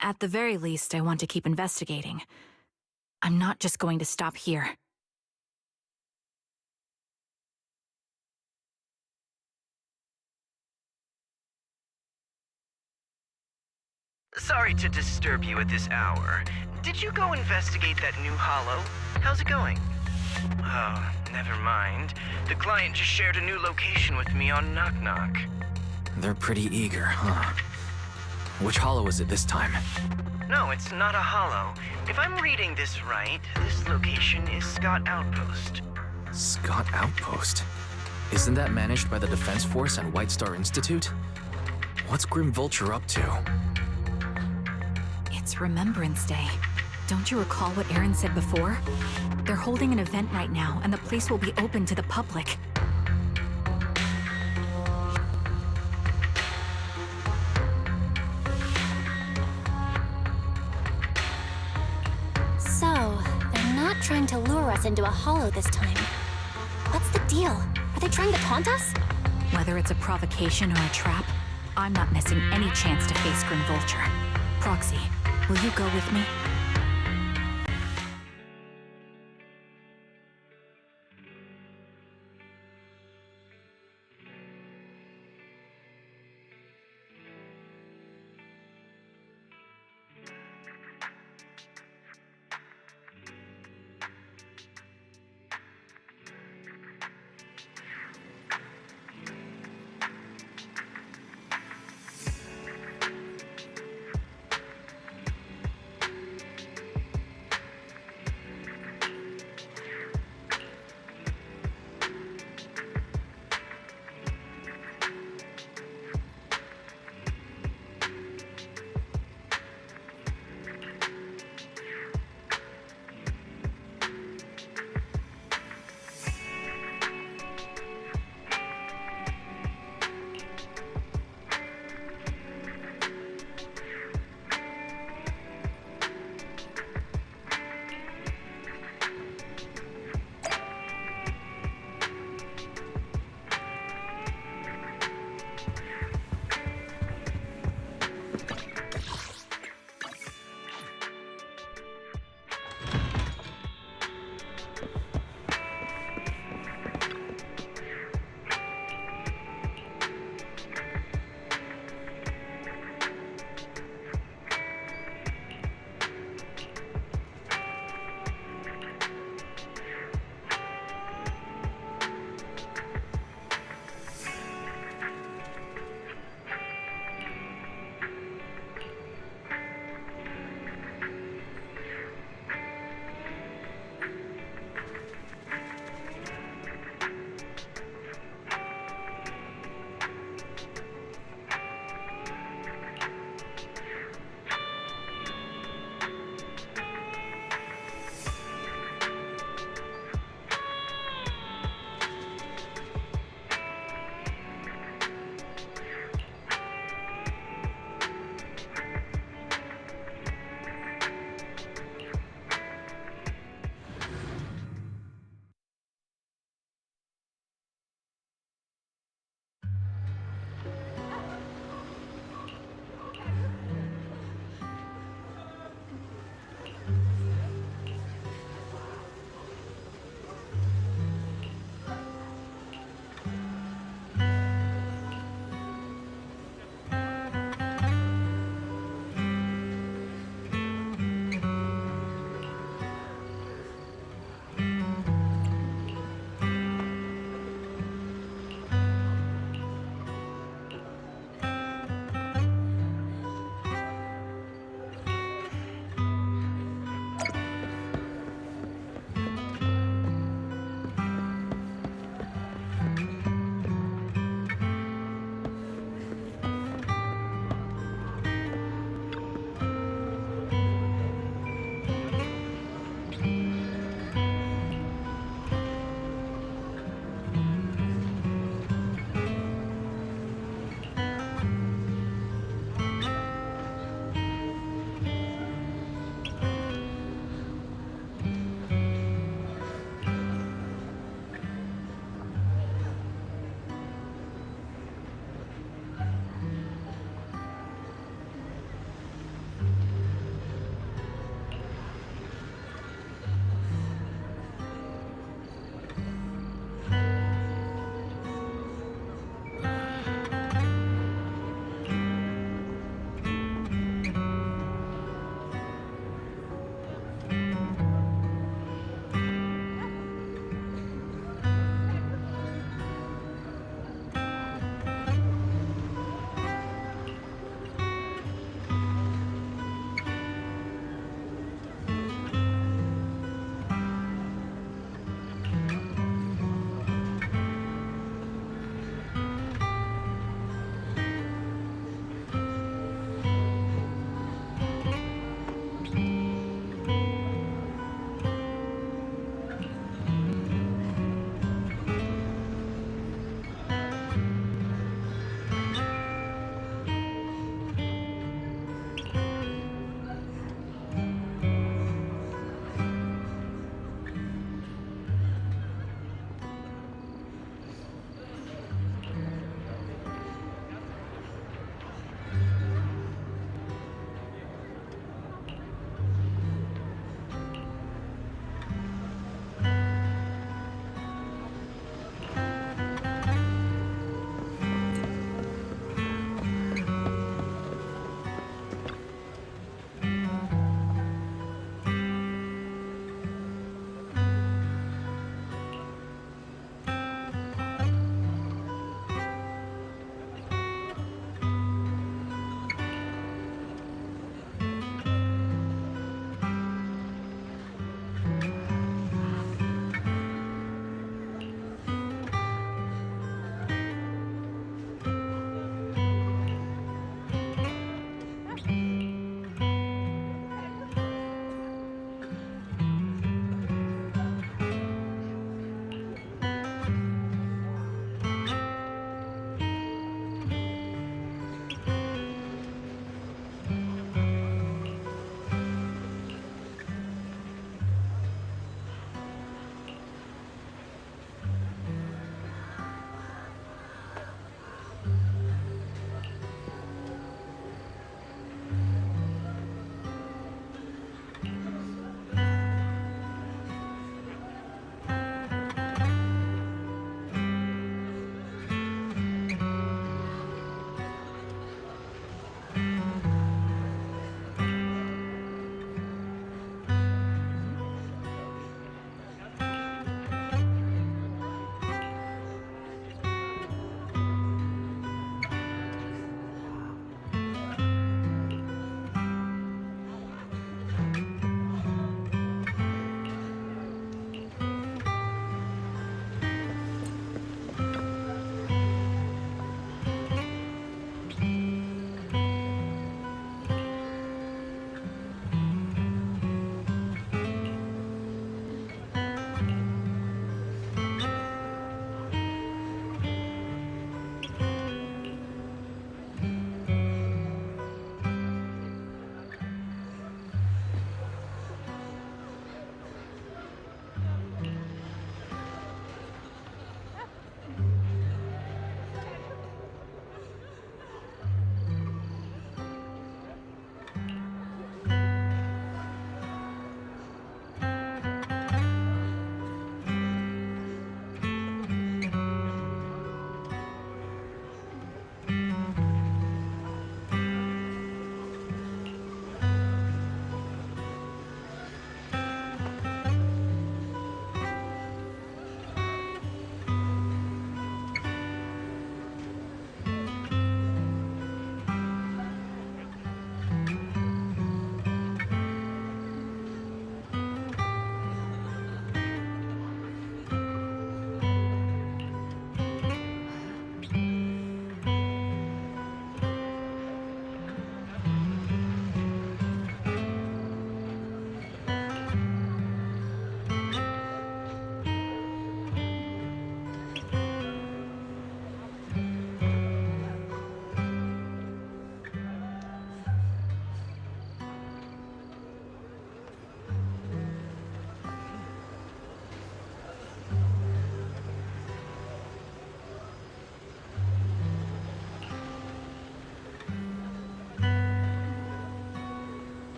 At the very least, I want to keep investigating. I'm not just going to stop here. Sorry to disturb you at this hour. Did you go investigate that new hollow? How's it going? Oh, never mind. The client just shared a new location with me on Knock Knock. They're pretty eager, huh? Which hollow is it this time? No, it's not a hollow. If I'm reading this right, this location is Scott Outpost. Scott Outpost? Isn't that managed by the Defense Force and White Star Institute? What's Grim Vulture up to? It's Remembrance Day. Don't you recall what Aaron said before? They're holding an event right now, and the place will be open to the public. So, they're not trying to lure us into a hollow this time. What's the deal? Are they trying to taunt us? Whether it's a provocation or a trap, I'm not missing any chance to face Grim Vulture. Proxy, will you go with me?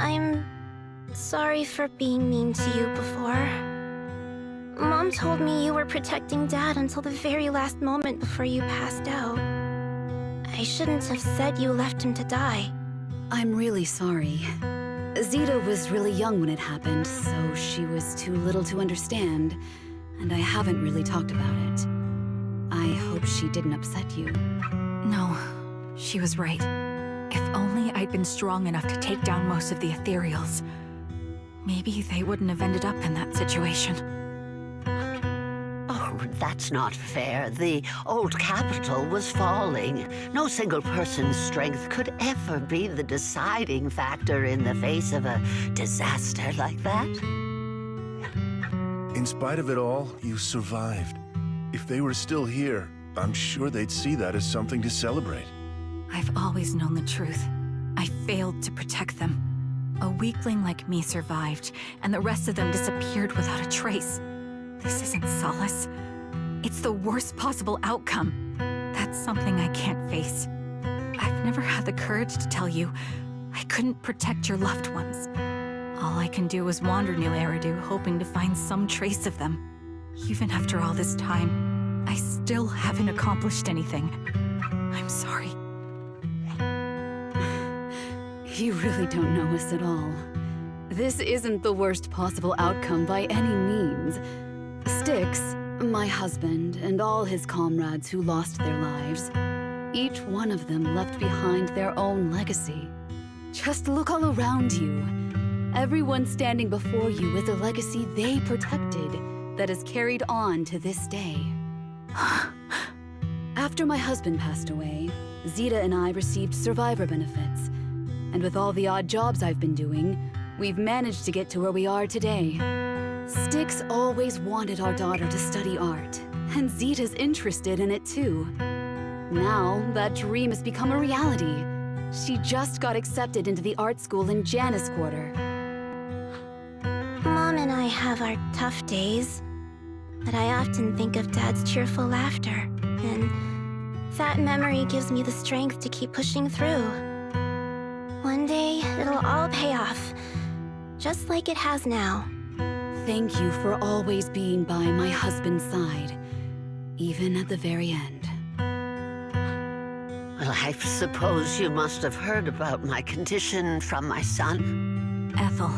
I'm sorry for being mean to you before. Mom told me you were protecting Dad until the very last moment before you passed out. I shouldn't have said you left him to die. I'm really sorry. Zeta was really young when it happened, so she was too little to understand, and I haven't really talked about it. I hope she didn't upset you. No, she was right. If only I'd been strong enough to take down most of the ethereals, maybe they wouldn't have ended up in that situation. Oh, that's not fair. The old capital was falling. No single person's strength could ever be the deciding factor in the face of a disaster like that. In spite of it all, you survived. If they were still here, I'm sure they'd see that as something to celebrate. I've always known the truth. I failed to protect them. A weakling like me survived, and the rest of them disappeared without a trace. This isn't solace. It's the worst possible outcome. That's something I can't face. I've never had the courage to tell you I couldn't protect your loved ones. All I can do is wander New Eridu, hoping to find some trace of them. Even after all this time, I still haven't accomplished anything. I'm sorry. You really don't know us at all. This isn't the worst possible outcome by any means. Styx, my husband, and all his comrades who lost their lives, each one of them left behind their own legacy. Just look all around you. Everyone standing before you is a legacy they protected that is carried on to this day. After my husband passed away, Zeta and I received survivor benefits. And with all the odd jobs I've been doing, we've managed to get to where we are today. Styx always wanted our daughter to study art, and Zeta's interested in it too. Now, that dream has become a reality. She just got accepted into the art school in Janus Quarter. Mom and I have our tough days, but I often think of Dad's cheerful laughter, and that memory gives me the strength to keep pushing through. One day, it'll all pay off, just like it has now. Thank you for always being by my husband's side, even at the very end. Well, I suppose you must have heard about my condition from my son. Ethel,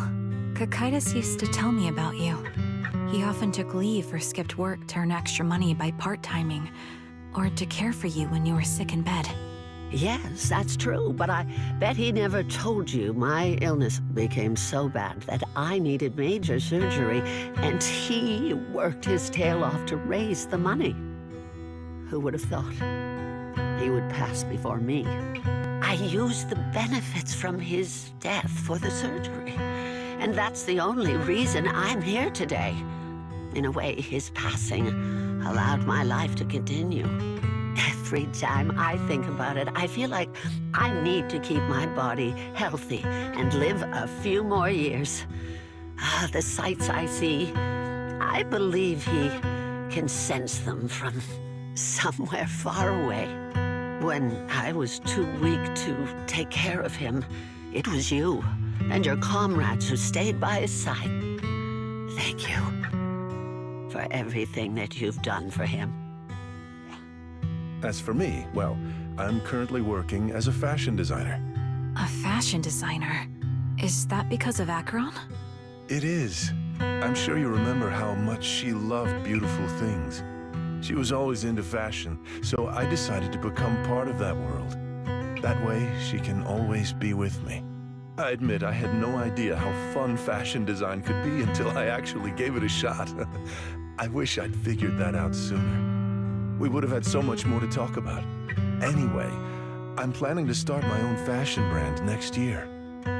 Kakaitis used to tell me about you. He often took leave or skipped work to earn extra money by part-timing, or to care for you when you were sick in bed. Yes, that's true, but I bet he never told you my illness became so bad that I needed major surgery, and he worked his tail off to raise the money. Who would have thought he would pass before me? I used the benefits from his death for the surgery, and that's the only reason I'm here today. In a way, his passing allowed my life to continue. Every time I think about it, I feel like I need to keep my body healthy and live a few more years. The sights I see, I believe he can sense them from somewhere far away. When I was too weak to take care of him, it was you and your comrades who stayed by his side. Thank you for everything that you've done for him. As for me, well, I'm currently working as a fashion designer. A fashion designer? Is that because of Acheron? It is. I'm sure you remember how much she loved beautiful things. She was always into fashion, so I decided to become part of that world. That way, she can always be with me. I admit I had no idea how fun fashion design could be until I actually gave it a shot. I wish I'd figured that out sooner. We would have had so much more to talk about. Anyway, I'm planning to start my own fashion brand next year.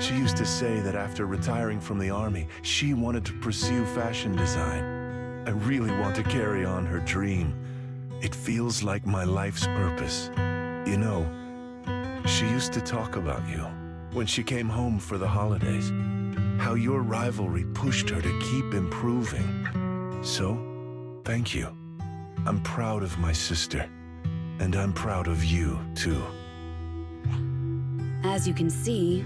She used to say that after retiring from the army, she wanted to pursue fashion design. I really want to carry on her dream. It feels like my life's purpose. You know, she used to talk about you when she came home for the holidays. How your rivalry pushed her to keep improving. So, thank you. I'm proud of my sister, and I'm proud of you, too. As you can see,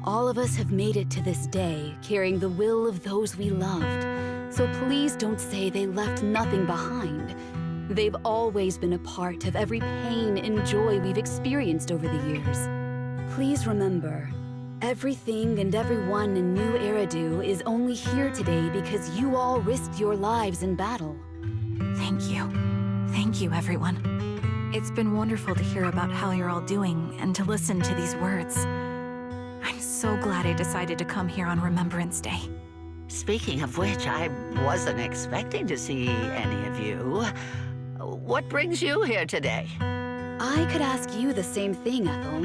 All of us have made it to this day, carrying the will of those we loved. So please don't say they left nothing behind. They've always been a part of every pain and joy we've experienced over the years. Please remember, everything and everyone in New Eridu is only here today because you all risked your lives in battle. Thank you. Thank you, everyone. It's been wonderful to hear about how you're all doing and to listen to these words. I'm so glad I decided to come here on Remembrance Day. Speaking of which, I wasn't expecting to see any of you. What brings you here today? I could ask you the same thing, Ethel.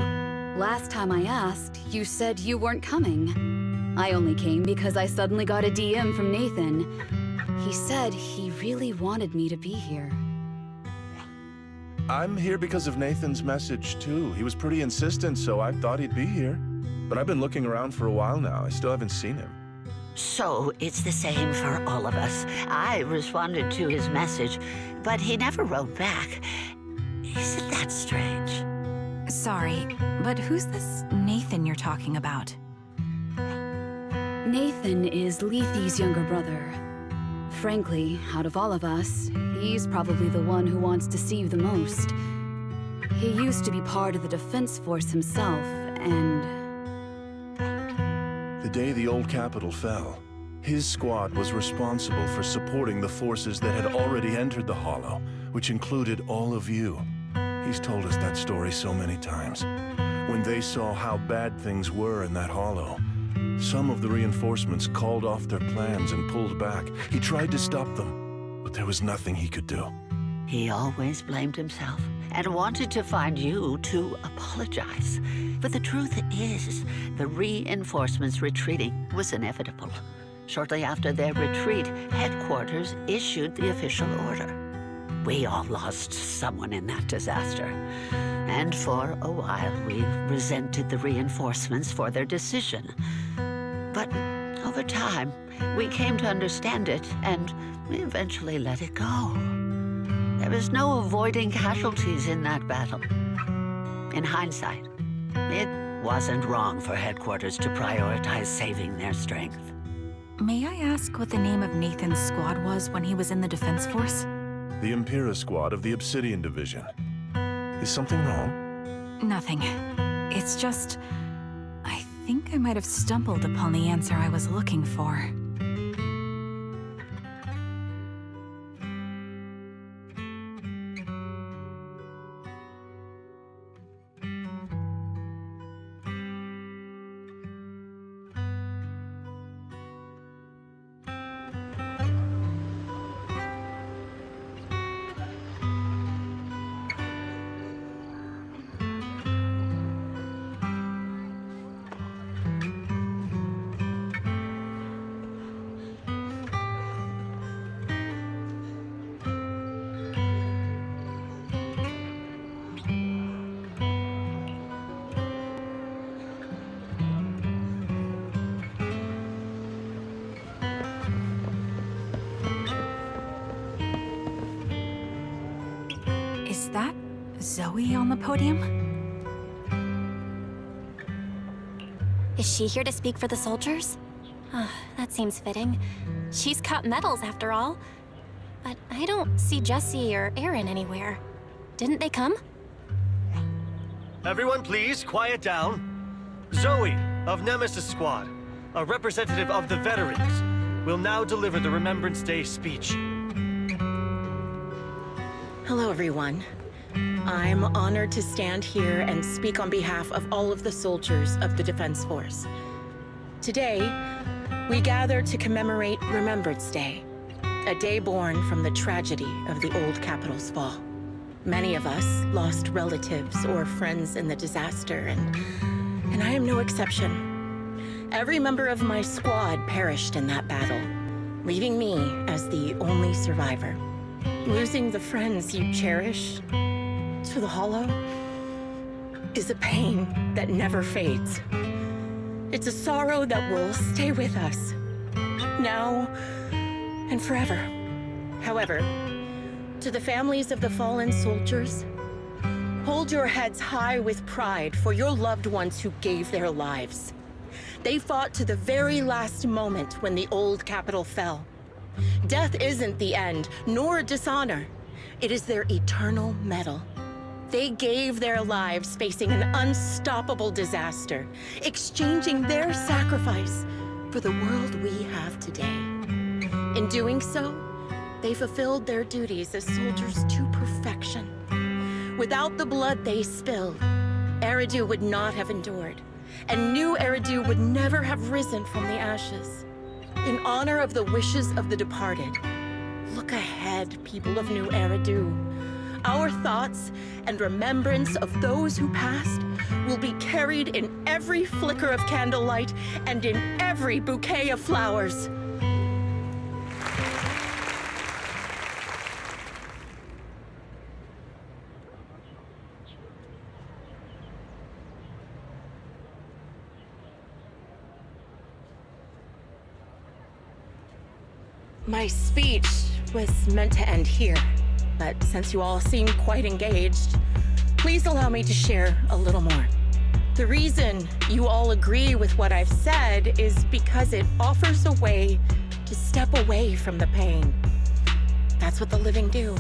Last time I asked, you said you weren't coming. I only came because I suddenly got a DM from Nathan. He said he really wanted me to be here. I'm here because of Nathan's message, too. He was pretty insistent, so I thought he'd be here. But I've been looking around for a while now. I still haven't seen him. So it's the same for all of us. I responded to his message, but he never wrote back. Isn't that strange? Sorry, but who's this Nathan you're talking about? Nathan is Lethe's younger brother. Frankly, out of all of us, he's probably the one who wants to see you the most. He used to be part of the Defense Force himself, and... The day the old capital fell, his squad was responsible for supporting the forces that had already entered the Hollow, which included all of you. He's told us that story so many times. When they saw how bad things were in that Hollow, some of the reinforcements called off their plans and pulled back. He tried to stop them, but there was nothing he could do. He always blamed himself and wanted to find you to apologize. But the truth is, the reinforcements retreating was inevitable. Shortly after their retreat, headquarters issued the official order. We all lost someone in that disaster. And for a while, we resented the reinforcements for their decision. But over time, we came to understand it, and we eventually let it go. There was no avoiding casualties in that battle. In hindsight, it wasn't wrong for headquarters to prioritize saving their strength. May I ask what the name of Nathan's squad was when he was in the Defense Force? The Impera squad of the Obsidian Division. Is something wrong? Nothing. It's just... I think I might have stumbled upon the answer I was looking for. Is that Zoe on the podium? Is she here to speak for the soldiers? That seems fitting. She's got medals after all. But I don't see Jesse or Aaron anywhere. Didn't they come? Everyone please, quiet down. Zoe, of Nemesis Squad, a representative of the veterans, will now deliver the Remembrance Day speech. Hello, everyone. I'm honored to stand here and speak on behalf of all of the soldiers of the Defense Force. Today, we gather to commemorate Remembrance Day, a day born from the tragedy of the old capital's fall. Many of us lost relatives or friends in the disaster, and I am no exception. Every member of my squad perished in that battle, leaving me as the only survivor. Losing the friends you cherish to the Hollow is a pain that never fades. It's a sorrow that will stay with us, now and forever. However, to the families of the fallen soldiers, hold your heads high with pride for your loved ones who gave their lives. They fought to the very last moment when the old capital fell. Death isn't the end, nor dishonor. It is their eternal medal. They gave their lives facing an unstoppable disaster, exchanging their sacrifice for the world we have today. In doing so, they fulfilled their duties as soldiers to perfection. Without the blood they spilled, Eridu would not have endured, and New Eridu would never have risen from the ashes. In honor of the wishes of the departed, look ahead, people of New Eridu. Our thoughts and remembrance of those who passed will be carried in every flicker of candlelight and in every bouquet of flowers. My speech was meant to end here, but since you all seem quite engaged, please allow me to share a little more. The reason you all agree with what I've said is because it offers a way to step away from the pain. That's what the living do.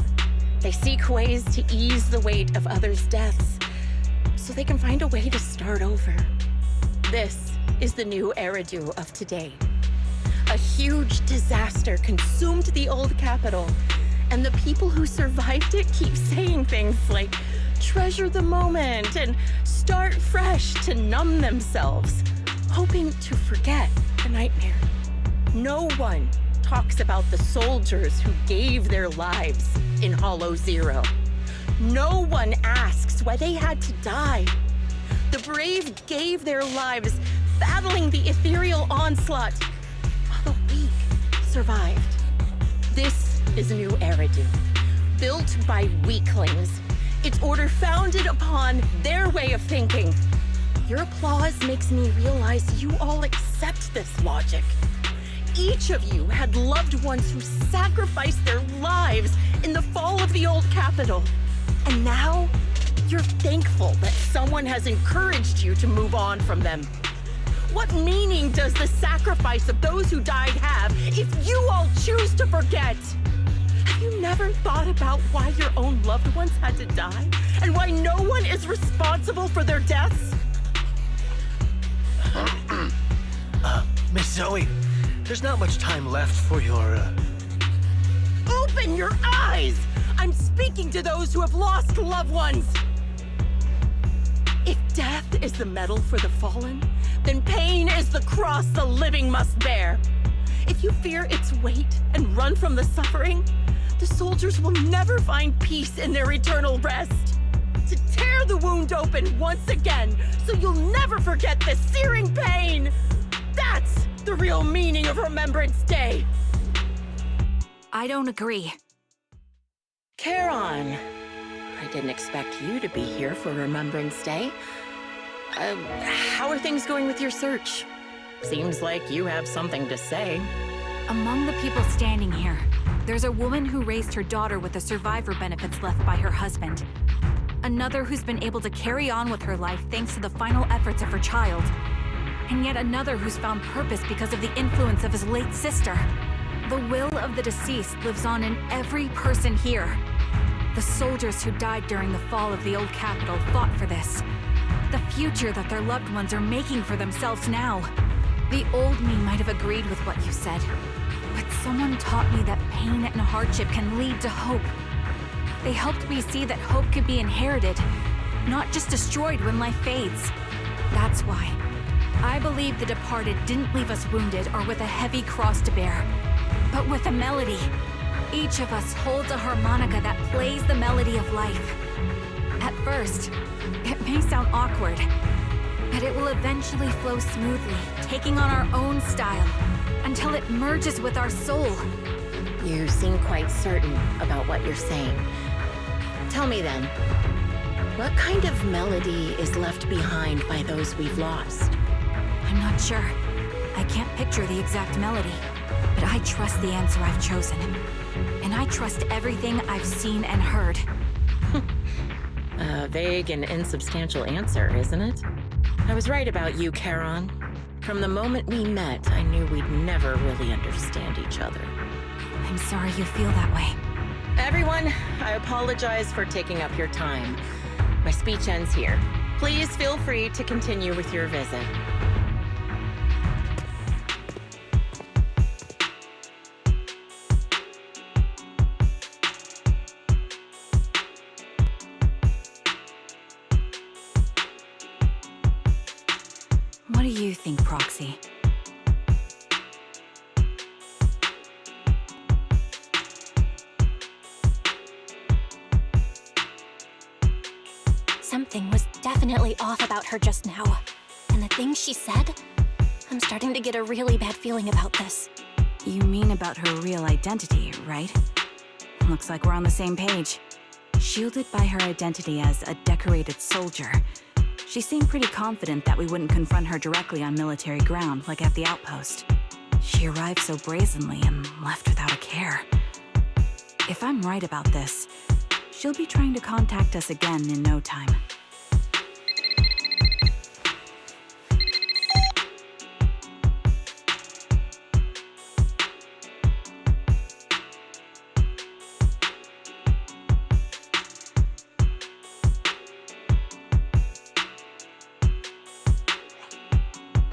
They seek ways to ease the weight of others' deaths, so they can find a way to start over. This is the New Eridu of today. A huge disaster consumed the old capital, and the people who survived it keep saying things like, treasure the moment and start fresh to numb themselves, hoping to forget the nightmare. No one talks about the soldiers who gave their lives in Hollow Zero. No one asks why they had to die. The brave gave their lives battling the ethereal onslaught, while the weak survived. This is New Eridu, built by weaklings. Its order founded upon their way of thinking. Your applause makes me realize you all accept this logic. Each of you had loved ones who sacrificed their lives in the fall of the old capital. And now, you're thankful that someone has encouraged you to move on from them. What meaning does the sacrifice of those who died have if you all choose to forget? Have you never thought about why your own loved ones had to die? And why no one is responsible for their deaths? Miss Zoe, there's not much time left for your, Open your eyes! I'm speaking to those who have lost loved ones! If death is the medal for the fallen, then pain is the cross the living must bear. If you fear its weight and run from the suffering, the soldiers will never find peace in their eternal rest. To tear the wound open once again, so you'll never forget the searing pain! That's the real meaning of Remembrance Day! I don't agree. Charon, I didn't expect you to be here for Remembrance Day. How are things going with your search? Seems like you have something to say. Among the people standing here, there's a woman who raised her daughter with the survivor benefits left by her husband. Another who's been able to carry on with her life thanks to the final efforts of her child. And yet another who's found purpose because of the influence of his late sister. The will of the deceased lives on in every person here. The soldiers who died during the fall of the old capital fought for this. The future that their loved ones are making for themselves now. The old me might have agreed with what you said, but someone taught me that pain and hardship can lead to hope. They helped me see that hope could be inherited, not just destroyed when life fades. That's why I believe the departed didn't leave us wounded or with a heavy cross to bear, but with a melody. Each of us holds a harmonica that plays the melody of life. At first, it may sound awkward, but it will eventually flow smoothly, taking on our own style, until it merges with our soul. You seem quite certain about what you're saying. Tell me then, what kind of melody is left behind by those we've lost? I'm not sure. I can't picture the exact melody, but I trust the answer I've chosen. And I trust everything I've seen and heard. A vague and insubstantial answer, isn't it? I was right about you, Charon. From the moment we met, I knew we'd never really understand each other. I'm sorry you feel that way. Everyone, I apologize for taking up your time. My speech ends here. Please feel free to continue with your visit. What do you think, Proxy? Something was definitely off about her just now. And the things she said, I'm starting to get a really bad feeling about this. You mean about her real identity, right? Looks like we're on the same page. Shielded by her identity as a decorated soldier, she seemed pretty confident that we wouldn't confront her directly on military ground like at the outpost. She arrived so brazenly and left without a care. If I'm right about this, she'll be trying to contact us again in no time.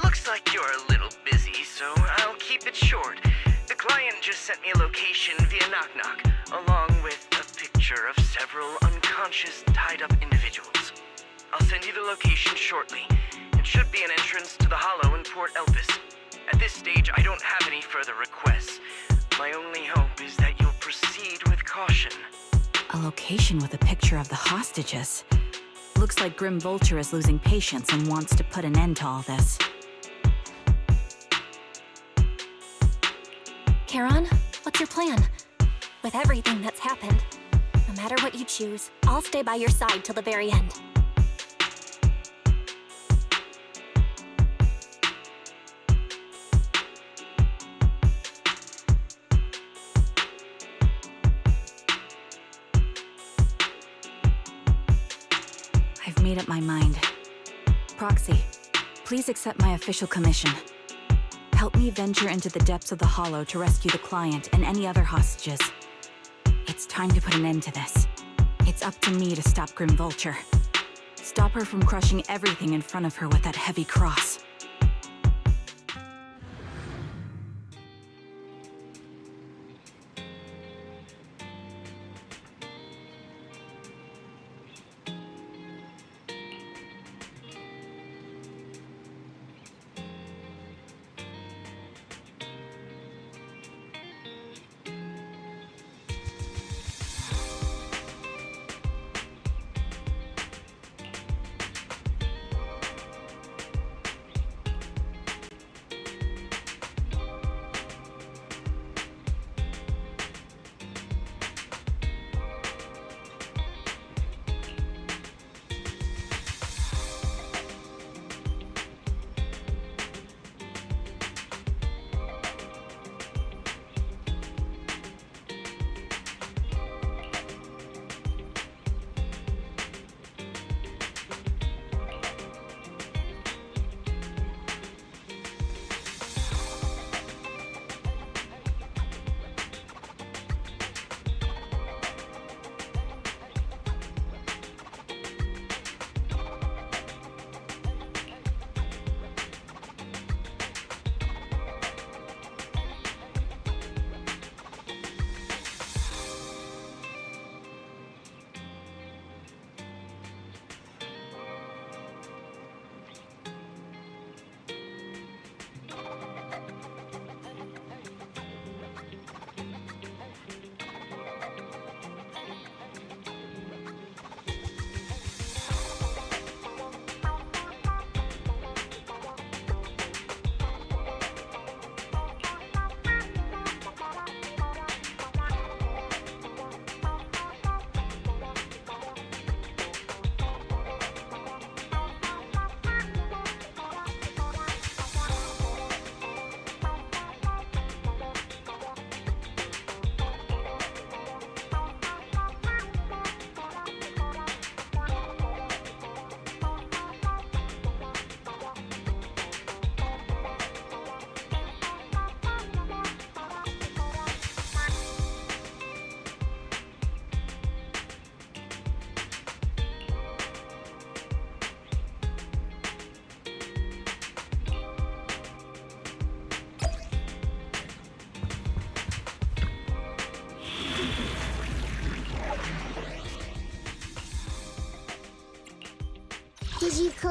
Looks like you're a little busy, so I'll keep it short. The client just sent me a location via Knock Knock, along with a picture of several unconscious, tied-up individuals. I'll send you the location shortly. It should be an entrance to the Hollow in Port Elpis. At this stage, I don't have any further requests. My only hope is that you'll proceed with caution. A location with a picture of the hostages. Looks like Grim Vulture is losing patience and wants to put an end to all this. Charon, what's your plan? With everything that's happened, no matter what you choose, I'll stay by your side till the very end. I've made up my mind. Proxy, please accept my official commission. Help me venture into the depths of the Hollow to rescue the client and any other hostages. It's time to put an end to this. It's up to me to stop Grim Vulture. Stop her from crushing everything in front of her with that heavy cross.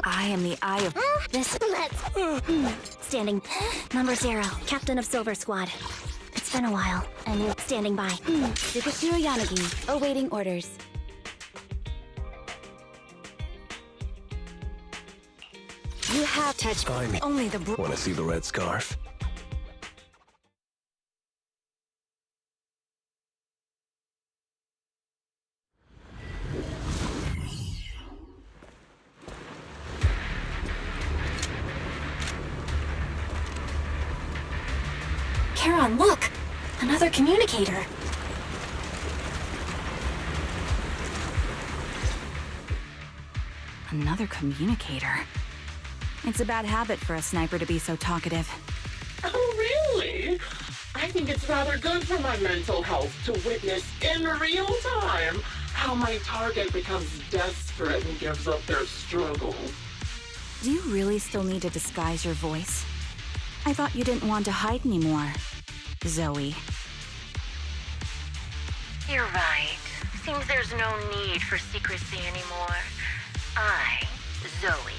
I am the Eye of... Standing. Number 0, Captain of Silver Squad. It's been a while, and you're standing by. Tsukishiro Yanagi, awaiting orders. You have touched only the... Want to see the red scarf? Charon, look! Another communicator. Another communicator. It's a bad habit for a sniper to be so talkative. Oh, really? I think it's rather good for my mental health to witness in real time how my target becomes desperate and gives up their struggle. Do you really still need to disguise your voice? I thought you didn't want to hide anymore, Zoe. You're right. Seems there's no need for secrecy anymore. I, Zoe,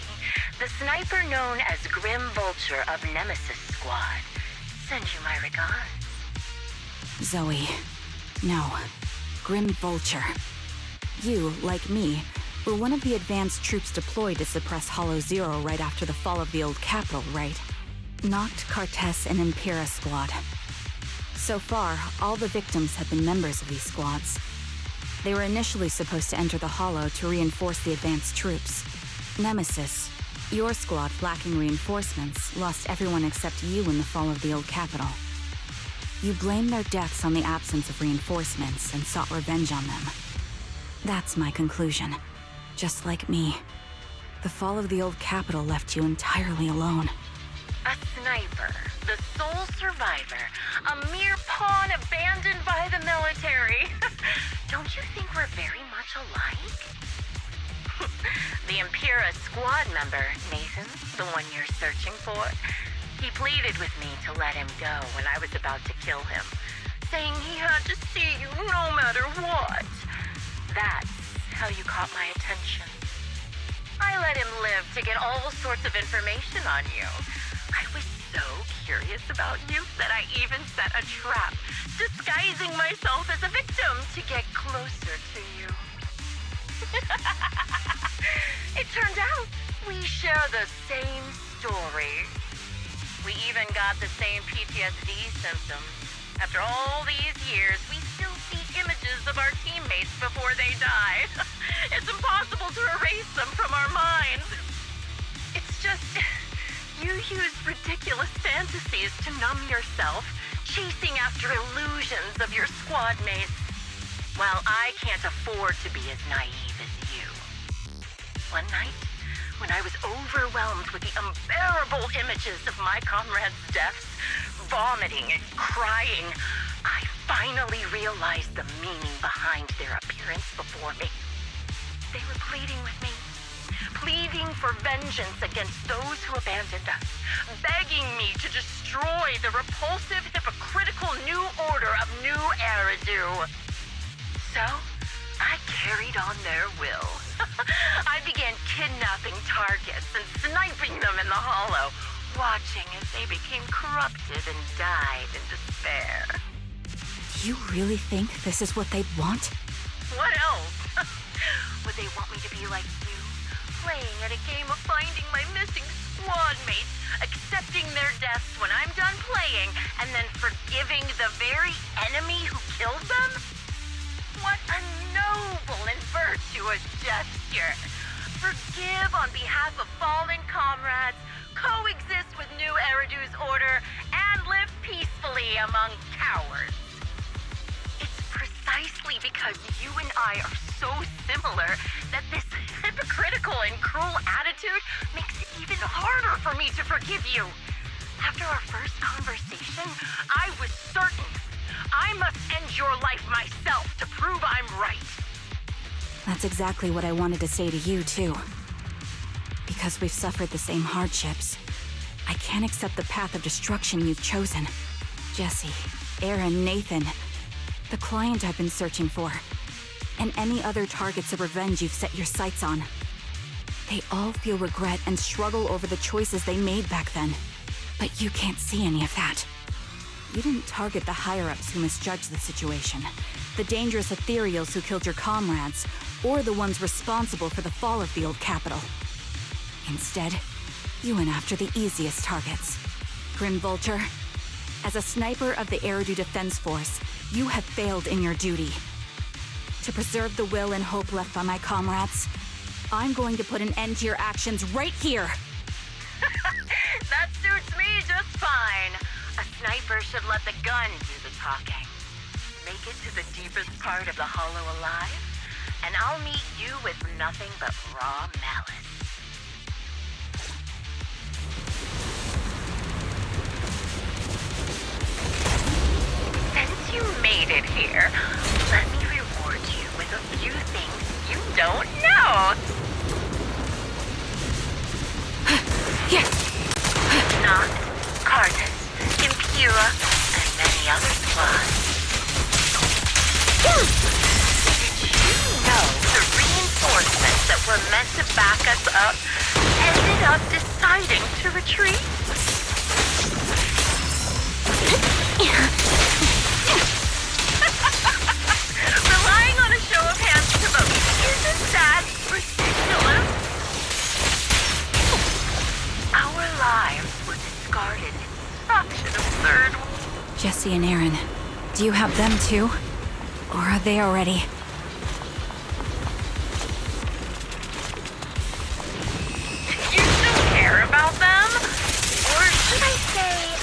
the sniper known as Grim Vulture of Nemesis Squad, send you my regards. Zoe. No. Grim Vulture. You, like me, were one of the advanced troops deployed to suppress Hollow Zero right after the fall of the old capital, right? Noct, Cartes, and Impera Squad. So far, all the victims have been members of these squads. They were initially supposed to enter the Hollow to reinforce the advanced troops. Nemesis, your squad, lacking reinforcements, lost everyone except you in the fall of the old capital. You blamed their deaths on the absence of reinforcements and sought revenge on them. That's my conclusion. Just like me. The fall of the old capital left you entirely alone. A sniper, the sole survivor, a mere pawn abandoned by the military. Don't you think we're very much alike? The Impera squad member, Nathan, the one you're searching for, he pleaded with me to let him go when I was about to kill him, saying he had to see you no matter what. That's how you caught my attention. I let him live to get all sorts of information on you. I was so curious about you that I even set a trap, disguising myself as a victim to get closer to you. It turned out we share the same story. We even got the same PTSD symptoms. After all these years, we still see images of our teammates before they die. It's impossible to erase them from our minds. It's just... you use ridiculous fantasies to numb yourself, chasing after illusions of your squad mates, while I can't afford to be as naive as you. One night, when I was overwhelmed with the unbearable images of my comrades' deaths, vomiting and crying, I finally realized the meaning behind their appearance before me. They were pleading with me. Pleading for vengeance against those who abandoned us, begging me to destroy the repulsive, hypocritical new order of New Eridu. So, I carried on their will. I began kidnapping targets and sniping them in the Hollow, watching as they became corrupted and died in despair. Do you really think this is what they'd want? What else? Would they want me to be like you? Playing at a game of finding my missing squad mates, accepting their deaths when I'm done playing, and then forgiving the very enemy who killed them? What a noble and virtuous gesture! Forgive on behalf of fallen comrades, coexist with New Eridu's order, and live peacefully among cowards. It's precisely because you and I are so similar that this hypocritical and cruel attitude makes it even harder for me to forgive you. After our first conversation, I was certain I must end your life myself to prove I'm right. That's exactly what I wanted to say to you, too. Because we've suffered the same hardships, I can't accept the path of destruction you've chosen. Jesse, Aaron, Nathan, the client I've been searching for, and any other targets of revenge you've set your sights on. They all feel regret and struggle over the choices they made back then. But you can't see any of that. You didn't target the higher-ups who misjudged the situation, the dangerous ethereals who killed your comrades, or the ones responsible for the fall of the old capital. Instead, you went after the easiest targets. Grim Vulture, as a sniper of the Eridu Defense Force, you have failed in your duty. To preserve the will and hope left by my comrades, I'm going to put an end to your actions right here. That suits me just fine. A sniper should let the gun do the talking. Make it to the deepest part of the hollow alive, and I'll meet you with nothing but raw melon. Since you made it here, let me reward you with a few things you don't know. Not Cardus, Impura, and many other supplies. Did you know the reinforcements that were meant to back us up ended up deciding to retreat? Relying on a show of hands to vote, isn't that ridiculous? Our lives were discarded in such an absurd way. Jesse and Aaron, do you have them too? Or are they already? Do you still care about them? Or should I say...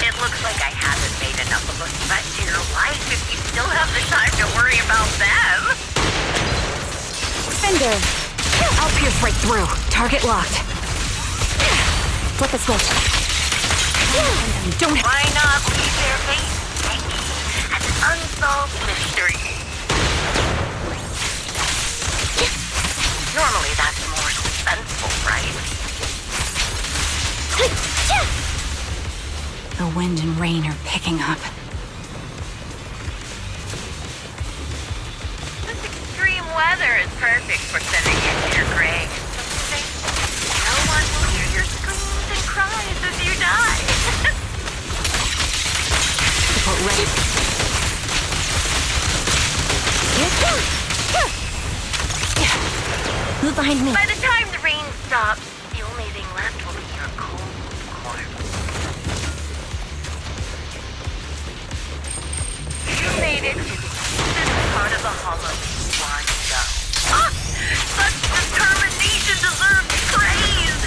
It looks like I haven't made enough of a threat to your life if you still have the time to worry about them. Fender! I'll pierce right through. Target locked. Flip a switch. Don't... Why not leave their fate as an unsolved mystery? Normally that's more suspenseful, right? The wind and rain are picking up. This extreme weather is perfect for sending you to your grave. No one will hear your screams and cries as you die. Support ready. Move behind me. By the time the rain stops, the only thing left will be your cold corpse. You made it to the deepest part of the hollow in one go. Ah! Such determination deserves praise!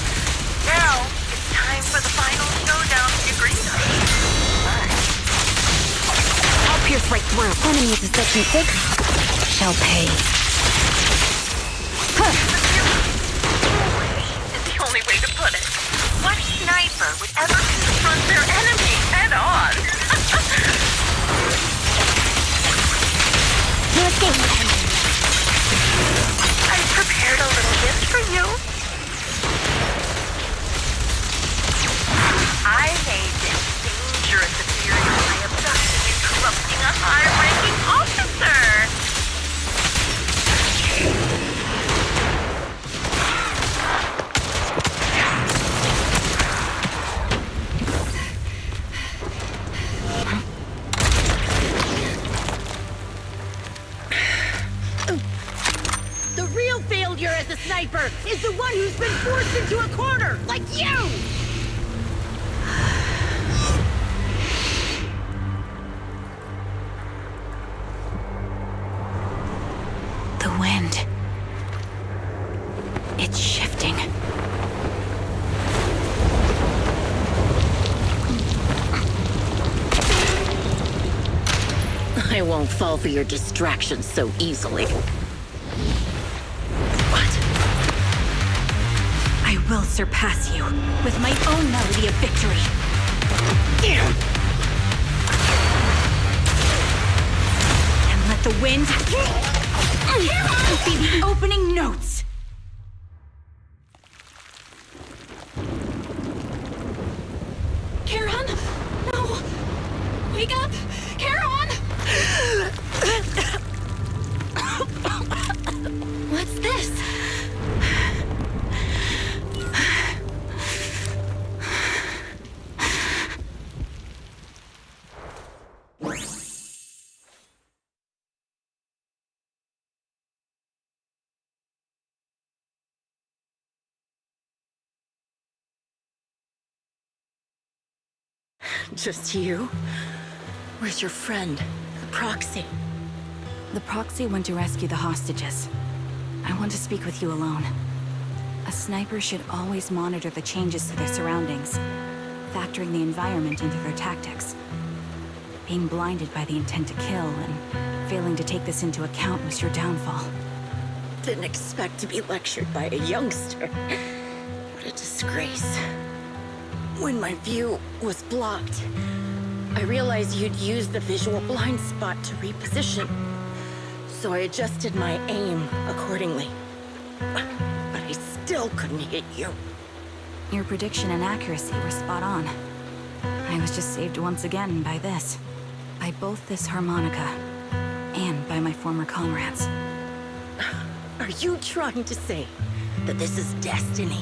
Now, it's time for the final showdown you agreed on. I'll pierce right through. Enemy of the Section 6 shall pay. Is the only way to put it. What sniper would ever confront their enemy head on? You escaped. I prepared a little gift for you. I made this dangerous ethereal by abducting and corrupting a high-ranking officer. The real failure as a sniper is the one who's been forced into a corner, like you! The wind. It's shifting. I won't fall for your distractions so easily. I will surpass you with my own melody of victory. And let the wind be the opening notes. Charon? No! Wake up! Charon! Just you? Where's your friend, the Proxy? The Proxy went to rescue the hostages. I want to speak with you alone. A sniper should always monitor the changes to their surroundings, factoring the environment into their tactics. Being blinded by the intent to kill and failing to take this into account was your downfall. Didn't expect to be lectured by a youngster. What a disgrace. When my view was blocked, I realized you'd used the visual blind spot to reposition. So I adjusted my aim accordingly. But I still couldn't hit you. Your prediction and accuracy were spot on. I was just saved once again by this. By both this harmonica, and by my former comrades. Are you trying to say that this is destiny?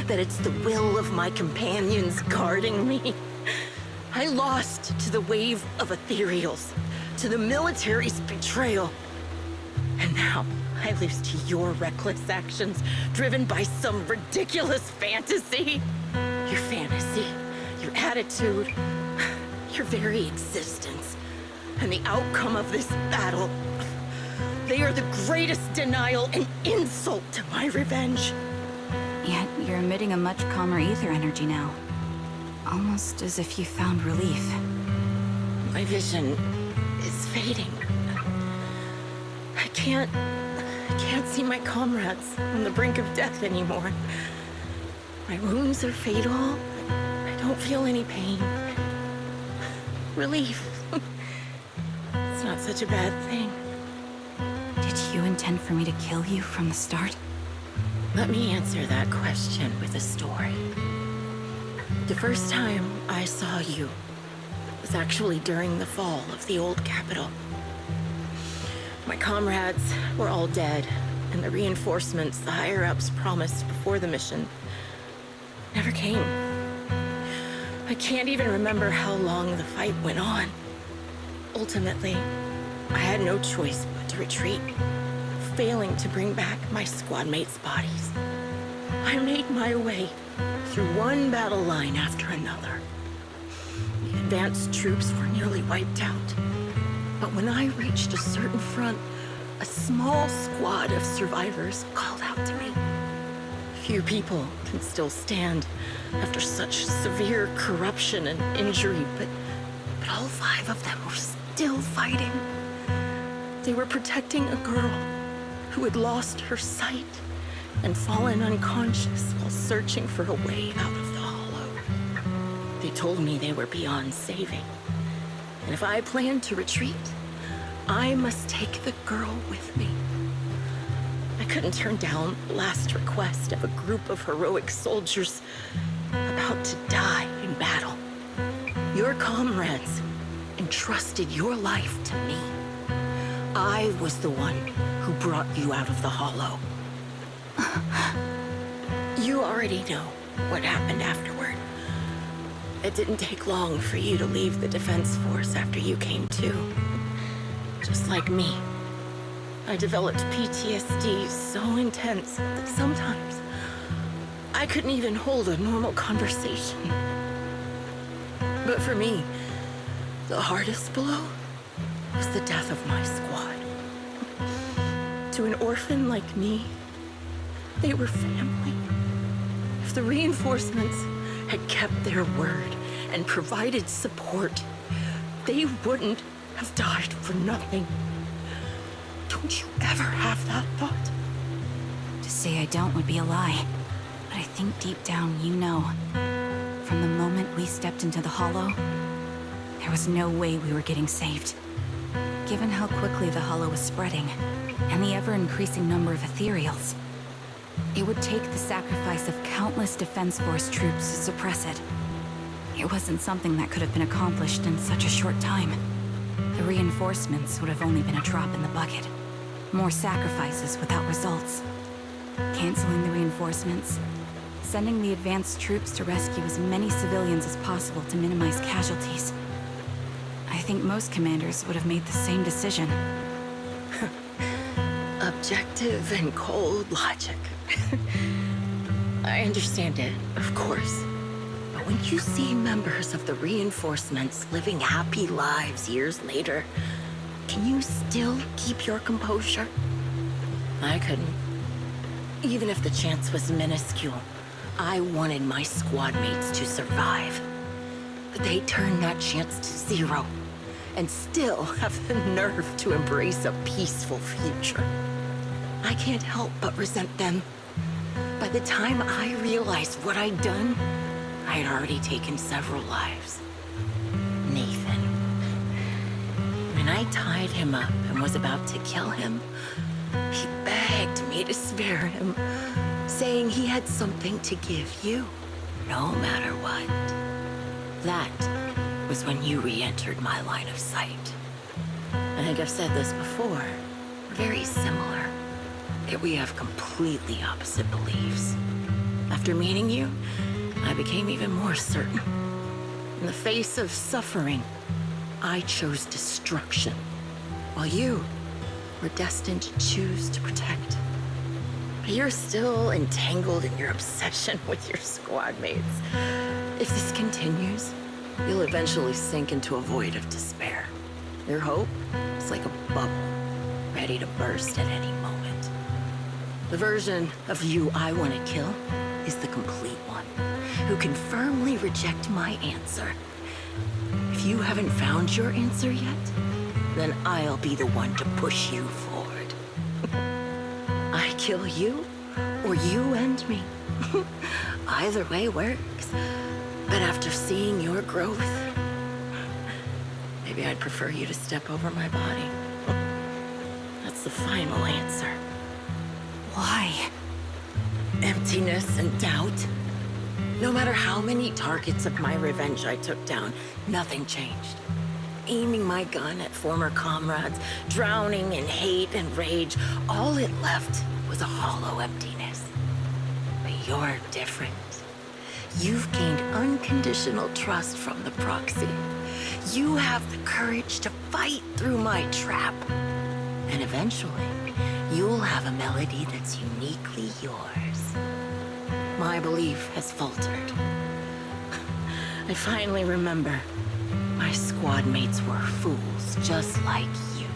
That it's the will of my companions guarding me? I lost to the wave of ethereals, to the military's betrayal. And now, I lose to your reckless actions, driven by some ridiculous fantasy. Your fantasy, your attitude, your very existence, and the outcome of this battle. They are the greatest denial and insult to my revenge. Yet you're emitting a much calmer ether energy now. Almost as if you found relief. My vision is fading. I can't see my comrades on the brink of death anymore. My wounds are fatal. I don't feel any pain. Relief. It's not such a bad thing. Did you intend for me to kill you from the start? Let me answer that question with a story. The first time I saw you was actually during the fall of the old capital. My comrades were all dead, and the reinforcements the higher-ups promised before the mission never came. I can't even remember how long the fight went on. Ultimately, I had no choice but to retreat, failing to bring back my squad mates' bodies. I made my way through one battle line after another. The advanced troops were nearly wiped out. But when I reached a certain front, a small squad of survivors called out to me. Few people can still stand after such severe corruption and injury, but all 5 of them were still fighting. They were protecting a girl who had lost her sight and fallen unconscious while searching for a way out of the hollow. They told me they were beyond saving, and if I planned to retreat, I must take the girl with me. I couldn't turn down the last request of a group of heroic soldiers about to die in battle. Your comrades entrusted your life to me. I was the one who brought you out of the hollow. You already know what happened afterward. It didn't take long for you to leave the Defense Force after you came to. Just like me. I developed PTSD so intense that sometimes I couldn't even hold a normal conversation. But for me, the hardest blow was the death of my squad. To an orphan like me, they were family. If the reinforcements had kept their word and provided support, they wouldn't have died for nothing. Don't you ever have that thought? To say I don't would be a lie. But I think deep down you know. From the moment we stepped into the hollow, there was no way we were getting saved. Given how quickly the hollow was spreading, and the ever-increasing number of ethereals, it would take the sacrifice of countless Defense Force troops to suppress it. It wasn't something that could have been accomplished in such a short time. The reinforcements would have only been a drop in the bucket. More sacrifices without results. Canceling the reinforcements, sending the advanced troops to rescue as many civilians as possible to minimize casualties. I think most commanders would have made the same decision. Objective and cold logic. I understand it, of course. But when you see members of the reinforcements living happy lives years later, can you still keep your composure? I couldn't. Even if the chance was minuscule, I wanted my squad mates to survive. But they turned that chance to zero, and still have the nerve to embrace a peaceful future. I can't help but resent them. By the time I realized what I'd done, I had already taken several lives. Nathan. When I tied him up and was about to kill him, he begged me to spare him, saying he had something to give you, no matter what. That was when you re-entered my line of sight. I think I've said this before. We're very similar, yet we have completely opposite beliefs. After meeting you, I became even more certain. In the face of suffering, I chose destruction, while you were destined to choose to protect. But you're still entangled in your obsession with your squad mates. If this continues, you'll eventually sink into a void of despair. Your hope is like a bubble, ready to burst at any moment. The version of you I want to kill is the complete one, who can firmly reject my answer. If you haven't found your answer yet, then I'll be the one to push you forward. I kill you, or you end me. Either way works. But after seeing your growth, maybe I'd prefer you to step over my body. That's the final answer. Why? Emptiness and doubt. No matter how many targets of my revenge I took down, nothing changed. Aiming my gun at former comrades, drowning in hate and rage, all it left was a hollow emptiness. But you're different. You've gained unconditional trust from the proxy. You have the courage to fight through my trap. And eventually, you'll have a melody that's uniquely yours. My belief has faltered. I finally remember. My squad mates were fools, just like you.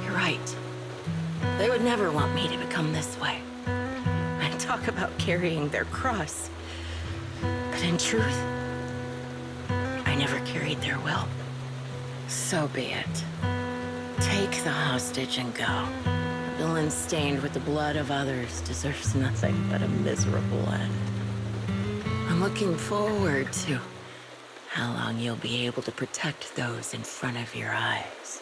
You're right. They would never want me to become this way. And talk about carrying their cross. But in truth, I never carried their will. So be it. Take the hostage and go. A villain stained with the blood of others deserves nothing but a miserable end. I'm looking forward to how long you'll be able to protect those in front of your eyes.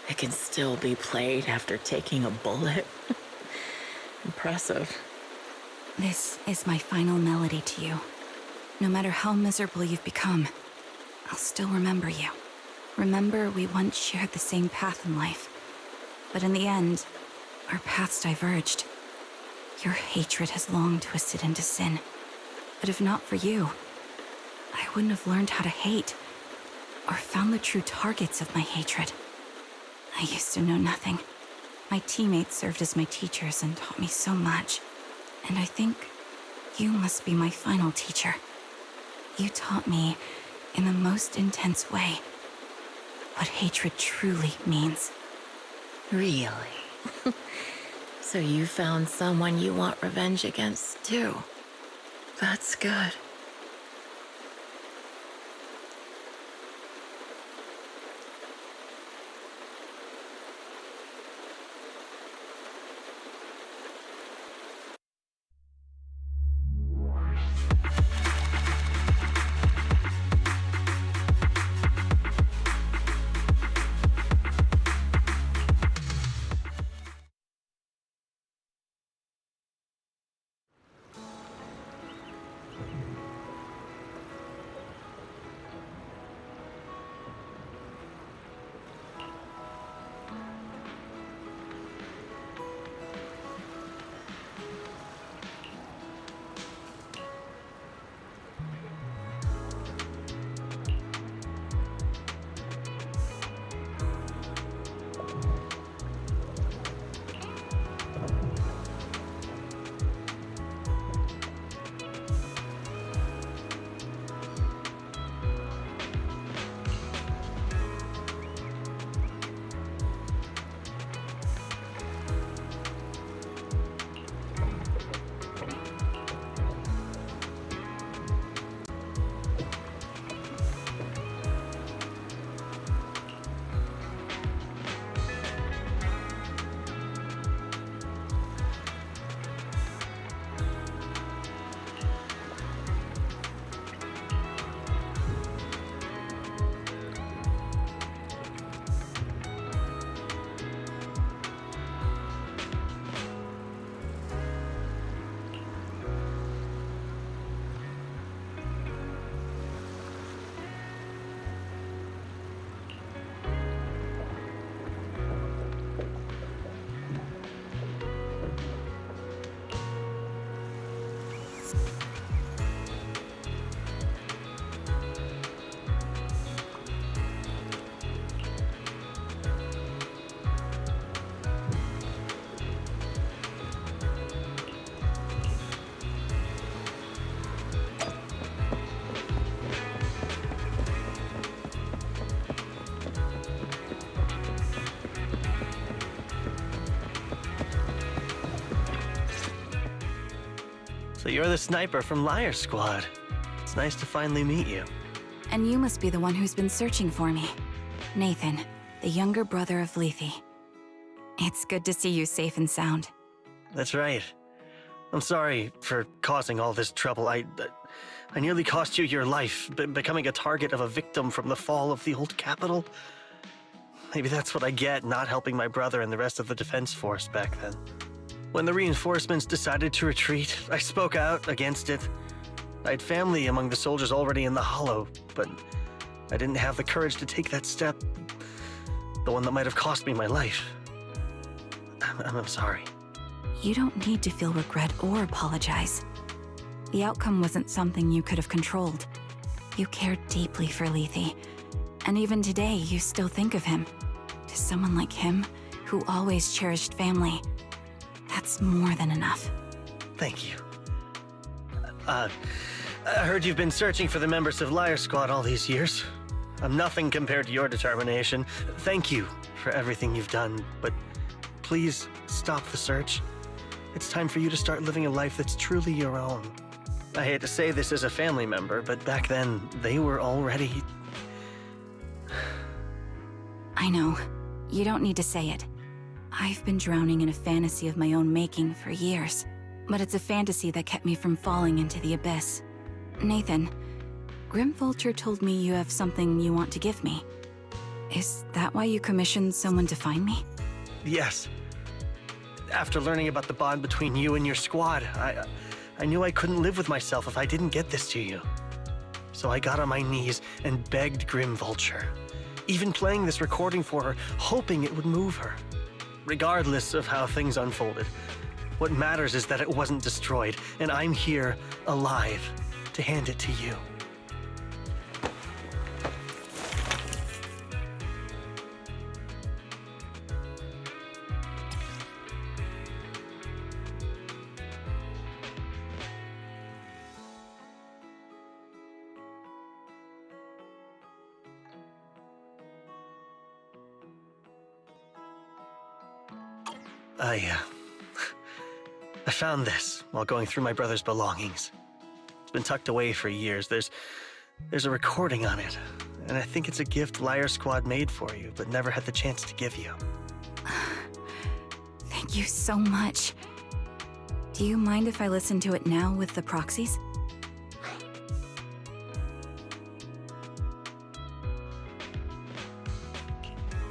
It can still be played after taking a bullet. Impressive. This is my final melody to you. No matter how miserable you've become, I'll still remember you. Remember we once shared the same path in life. But in the end, our paths diverged. Your hatred has long twisted into sin. But if not for you, I wouldn't have learned how to hate, or found the true targets of my hatred. I used to know nothing. My teammates served as my teachers and taught me so much. And I think you must be my final teacher. You taught me, in the most intense way, what hatred truly means. Really? So you found someone you want revenge against, too. That's good. So you're the sniper from Liar Squad. It's nice to finally meet you. And you must be the one who's been searching for me. Nathan, the younger brother of Lethe. It's good to see you safe and sound. That's right. I'm sorry for causing all this trouble. I nearly cost you your life, becoming a target of a victim from the fall of the old capital. Maybe that's what I get not helping my brother and the rest of the defense force back then. When the reinforcements decided to retreat, I spoke out against it. I had family among the soldiers already in the Hollow, but I didn't have the courage to take that step. The one that might have cost me my life. I'm sorry. You don't need to feel regret or apologize. The outcome wasn't something you could have controlled. You cared deeply for Lethe, and even today you still think of him. To someone like him, who always cherished family, that's more than enough. Thank you. I heard you've been searching for the members of Liar Squad all these years. I'm nothing compared to your determination. Thank you for everything you've done, but please stop the search. It's time for you to start living a life that's truly your own. I hate to say this as a family member, but back then, they were already... I know. You don't need to say it. I've been drowning in a fantasy of my own making for years, but it's a fantasy that kept me from falling into the abyss. Nathan, Grim Vulture told me you have something you want to give me. Is that why you commissioned someone to find me? Yes. After learning about the bond between you and your squad, I knew I couldn't live with myself if I didn't get this to you. So I got on my knees and begged Grim Vulture, even playing this recording for her, hoping it would move her. Regardless of how things unfolded, what matters is that it wasn't destroyed, and I'm here, alive, to hand it to you. I found this while going through my brother's belongings. It's been tucked away for years. There's a recording on it, and I think it's a gift Liar Squad made for you, but never had the chance to give you. Thank you so much. Do you mind if I listen to it now with the proxies?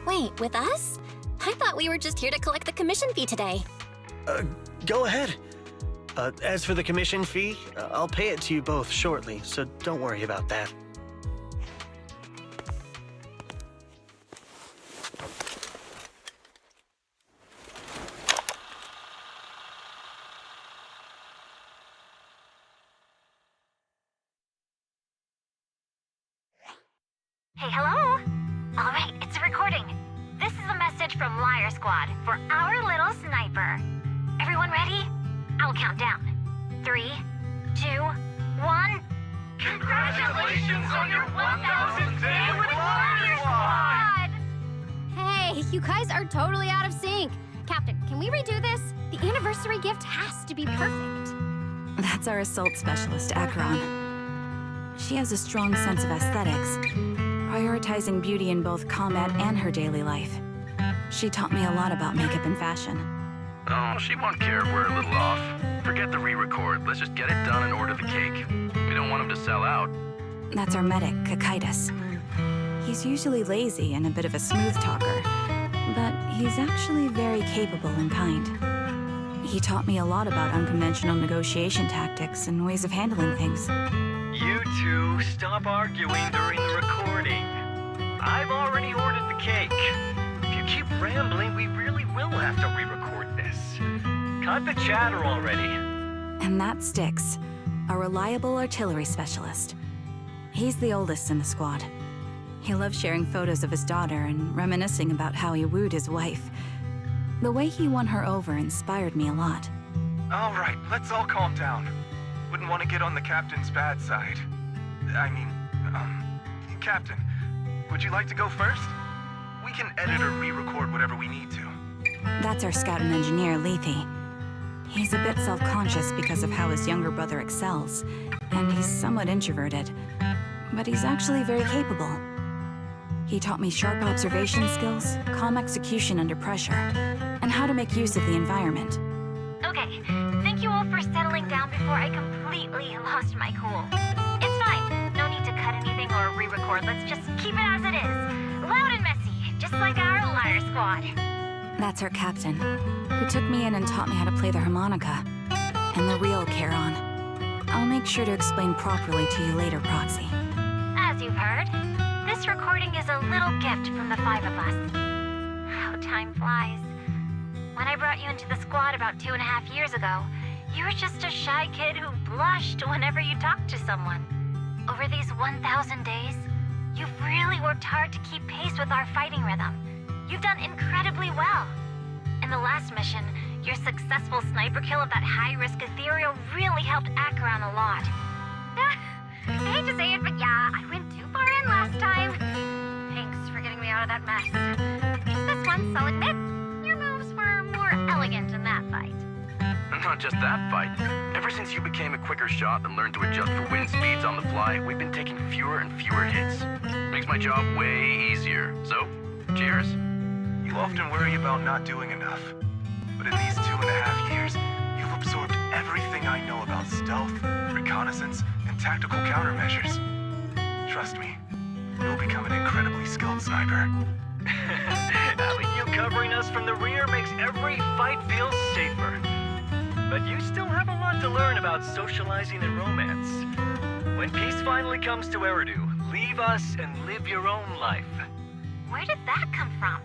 Wait, with us? I thought we were just here to collect the commission fee today. Go ahead. As for the commission fee, I'll pay it to you both shortly, so don't worry about that. Hey, hello? All right, it's a recording. This is a message from Liar Squad for our little sniper. Everyone ready? I'll count down. 3, 2, 1. Congratulations on your 1000th day with Liar Squad! Hey, you guys are totally out of sync. Captain, can we redo this? The anniversary gift has to be perfect. That's our assault specialist, Acheron. She has a strong sense of aesthetics, prioritizing beauty in both combat and her daily life. She taught me a lot about makeup and fashion. Oh, she won't care if we're a little off. Forget the re-record. Let's just get it done and order the cake. We don't want him to sell out. That's our medic, Kakaitis. He's usually lazy and a bit of a smooth talker, but he's actually very capable and kind. He taught me a lot about unconventional negotiation tactics and ways of handling things. You two, stop arguing during the recording. I've already ordered the cake. If you keep rambling, we really will have to re-record this. Cut the chatter already. And that Styx, a reliable artillery specialist. He's the oldest in the squad. He loves sharing photos of his daughter and reminiscing about how he wooed his wife. The way he won her over inspired me a lot. All right, let's all calm down. Wouldn't want to get on the captain's bad side. Captain, would you like to go first? We can edit or re-record whatever we need to. That's our scout and engineer, Lethe. He's a bit self-conscious because of how his younger brother excels, and he's somewhat introverted, but he's actually very capable. He taught me sharp observation skills, calm execution under pressure, and how to make use of the environment. Okay, thank you all for settling down before I completely lost my cool. It's fine. No need to cut anything or re-record. Let's just keep it as it is. Loud and messy, just like our Liar Squad. That's our captain, who took me in and taught me how to play the harmonica, and the real Charon. I'll make sure to explain properly to you later, Proxy. As you've heard, this recording is a little gift from the 5 of us. How time flies. When I brought you into the squad about 2.5 years ago, you were just a shy kid who blushed whenever you talked to someone. Over these 1,000 days, you've really worked hard to keep pace with our fighting rhythm. You've done incredibly well. In the last mission, your successful sniper kill of that high-risk ethereal really helped Acheron a lot. I hate to say it, but yeah, I went too far in last time. Thanks for getting me out of that mess. Just this once, I'll admit, your moves were more elegant in that fight. Not just that fight. Ever since you became a quicker shot and learned to adjust for wind speeds on the fly, we've been taking fewer and fewer hits. Makes my job way easier. So, cheers. You often worry about not doing enough. But in these 2.5 years, you've absorbed everything I know about stealth, reconnaissance, and tactical countermeasures. Trust me, you'll become an incredibly skilled sniper. Having you covering us from the rear makes every fight feel safer. But you still have a lot to learn about socializing and romance. When peace finally comes to Eridu, leave us and live your own life. Where did that come from?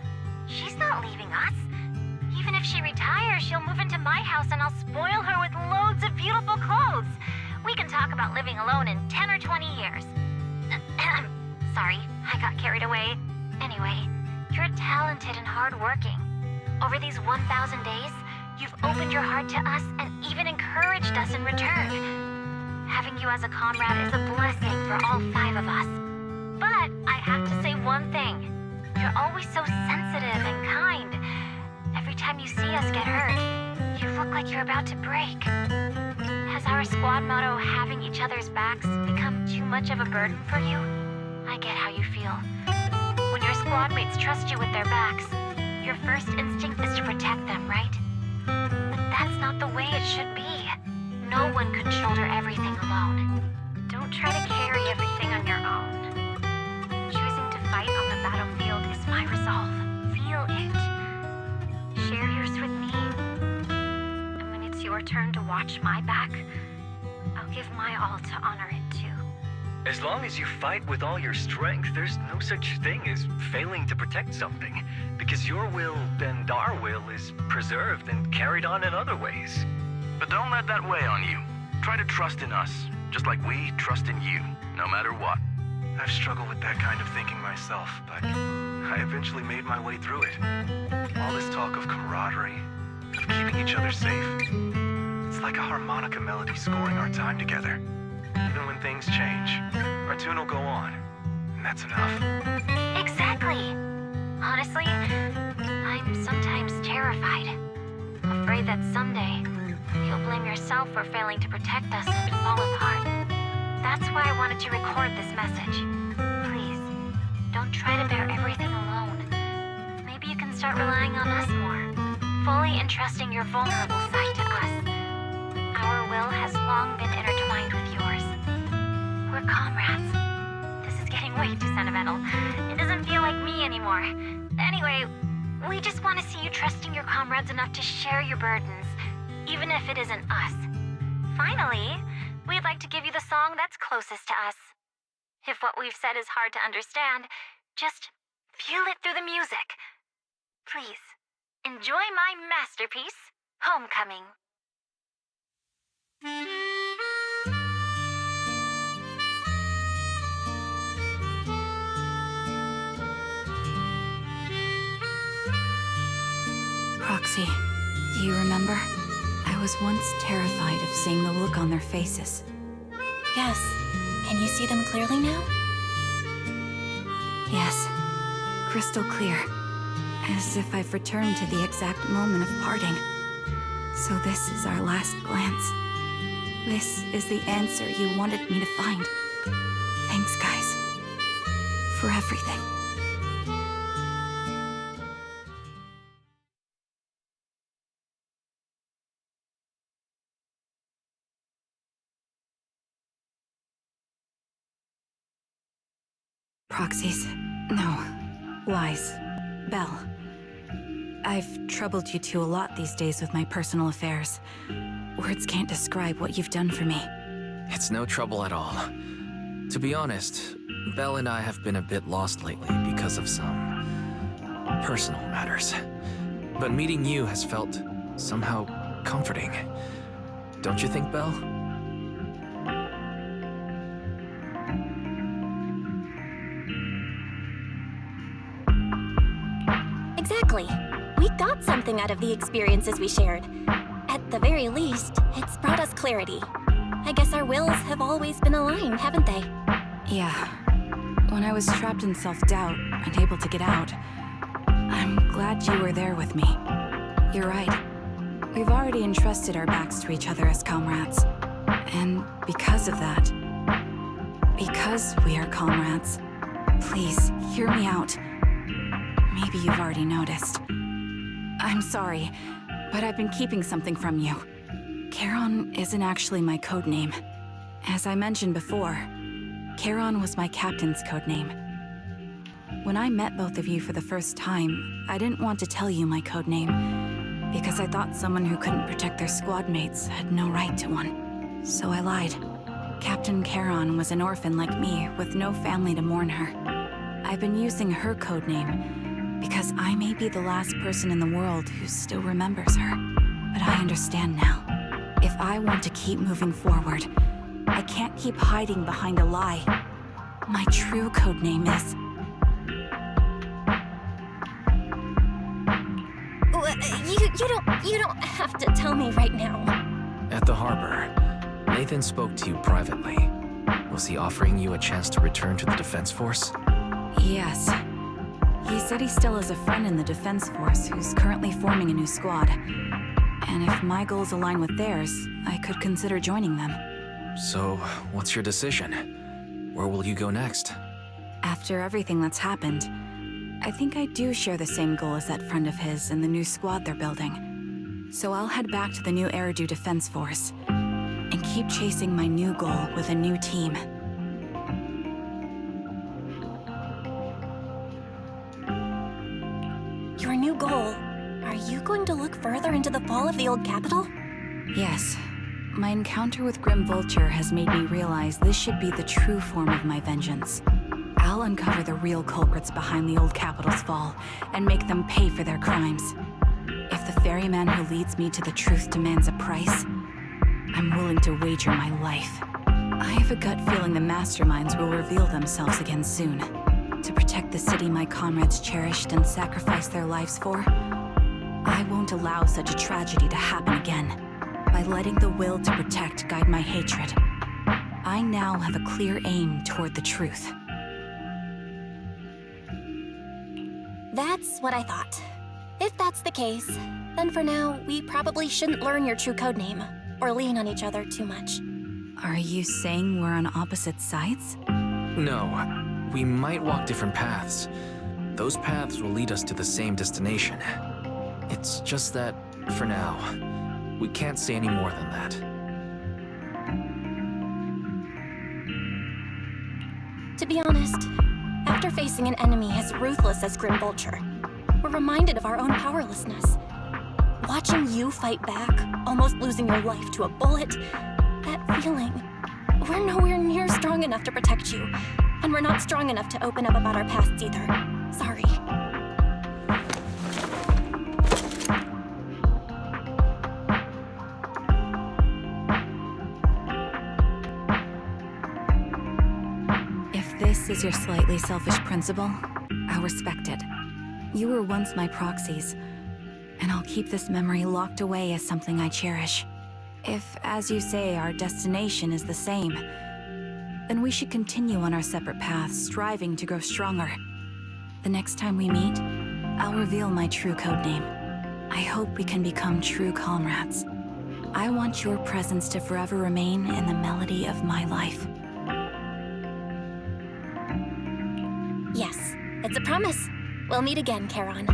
She's not leaving us. Even if she retires, she'll move into my house and I'll spoil her with loads of beautiful clothes. We can talk about living alone in 10 or 20 years. Sorry, I got carried away. Anyway, you're talented and hardworking. Over these 1,000 days, you've opened your heart to us and even encouraged us in return. Having you as a comrade is a blessing for all 5 of us. But I have to say one thing. You're always so sensitive and kind. Every time you see us get hurt, you look like you're about to break. Has our squad motto, having each other's backs, become too much of a burden for you? I get how you feel. When your squad mates trust you with their backs, your first instinct is to protect them, right? But that's not the way it should be. No one can shoulder everything alone. Don't try to carry everything on your own. Choosing to fight on the battlefield is my resolve. Feel it. Share yours with me. And when it's your turn to watch my back, I'll give my all to honor it too. As long as you fight with all your strength, there's no such thing as failing to protect something, because your will and our will is preserved and carried on in other ways. But don't let that weigh on you. Try to trust in us, just like we trust in you, no matter what. I've struggled with that kind of thinking myself, but I eventually made my way through it. All this talk of camaraderie, of keeping each other safe, it's like a harmonica melody scoring our time together. Even when things change, our tune will go on, and that's enough. Exactly. Honestly, I'm sometimes terrified. Afraid that someday, you'll blame yourself for failing to protect us and fall apart. That's why I wanted to record this message. Please, don't try to bear everything alone. Maybe you can start relying on us more, fully entrusting your vulnerable side to us. Our will has long been intertwined with yours. We're comrades. This is getting way too sentimental. It doesn't feel like me anymore. Anyway, we just want to see you trusting your comrades enough to share your burdens, even if it isn't us. Finally, we'd like to give you the song that's closest to us. If what we've said is hard to understand, just feel it through the music. Please, enjoy my masterpiece, Homecoming. Proxy, do you remember? I was once terrified of seeing the look on their faces. Yes. Can you see them clearly now? Yes. Crystal clear. As if I've returned to the exact moment of parting. So this is our last glance. This is the answer you wanted me to find. Thanks, guys. For everything. Proxies. No. Lies. Belle. I've troubled you two a lot these days with my personal affairs. Words can't describe what you've done for me. It's no trouble at all. To be honest, Belle and I have been a bit lost lately because of some personal matters. But meeting you has felt somehow comforting. Don't you think, Belle? Exactly. We got something out of the experiences we shared. At the very least, it's brought us clarity. I guess our wills have always been aligned, haven't they? Yeah. When I was trapped in self-doubt, unable to get out, I'm glad you were there with me. You're right. We've already entrusted our backs to each other as comrades. And because of that, because we are comrades, please, hear me out. Maybe you've already noticed. I'm sorry, but I've been keeping something from you. Charon isn't actually my codename. As I mentioned before, Charon was my captain's codename. When I met both of you for the first time, I didn't want to tell you my codename, because I thought someone who couldn't protect their squad mates had no right to one. So I lied. Captain Charon was an orphan like me, with no family to mourn her. I've been using her codename because I may be the last person in the world who still remembers her. But I understand now. If I want to keep moving forward, I can't keep hiding behind a lie. My true codename is... You don't have to tell me right now. At the harbor, Nathan spoke to you privately. Was he offering you a chance to return to the Defense Force? Yes. He said he still has a friend in the Defense Force who's currently forming a new squad. And if my goals align with theirs, I could consider joining them. So, what's your decision? Where will you go next? After everything that's happened, I think I do share the same goal as that friend of his and the new squad they're building. So I'll head back to the new Eridu Defense Force and keep chasing my new goal with a new team. Your new goal? Are you going to look further into the fall of the old capital? Yes. My encounter with Grim Vulture has made me realize this should be the true form of my vengeance. I'll uncover the real culprits behind the old capital's fall and make them pay for their crimes. If the ferryman who leads me to the truth demands a price, I'm willing to wager my life. I have a gut feeling the masterminds will reveal themselves again soon. To protect the city my comrades cherished and sacrificed their lives for, I won't allow such a tragedy to happen again. By letting the will to protect guide my hatred, I now have a clear aim toward the truth. That's what I thought. If that's the case, then for now, we probably shouldn't learn your true codename, or lean on each other too much. Are you saying we're on opposite sides? No, we might walk different paths. Those paths will lead us to the same destination. It's just that, for now, we can't say any more than that. To be honest, after facing an enemy as ruthless as Grim Vulture, we're reminded of our own powerlessness. Watching you fight back, almost losing your life to a bullet, that feeling. We're nowhere near strong enough to protect you, and we're not strong enough to open up about our pasts either. Sorry. If this is your slightly selfish principle, I'll respect it. You were once my proxies, and I'll keep this memory locked away as something I cherish. If, as you say, our destination is the same, then we should continue on our separate paths, striving to grow stronger. The next time we meet, I'll reveal my true codename. I hope we can become true comrades. I want your presence to forever remain in the melody of my life. Yes, it's a promise. We'll meet again, Charon.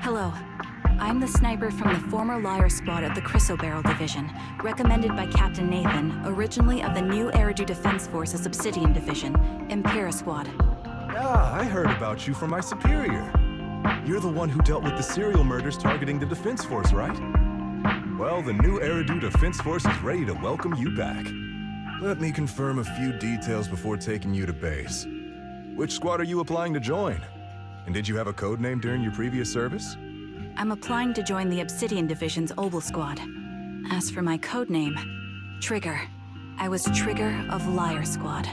Hello. I'm the sniper from the former Liar Squad of the Chrysoberyl Division, recommended by Captain Nathan, originally of the new Eridu Defense Force's Obsidian Division, Impera Squad. Ah, I heard about you from my superior. You're the one who dealt with the serial murders targeting the Defense Force, right? Well, the new Eridu Defense Force is ready to welcome you back. Let me confirm a few details before taking you to base. Which squad are you applying to join? And did you have a code name during your previous service? I'm applying to join the Obsidian Division's Obel Squad. As for my codename, Trigger. I was Trigger of Liar Squad.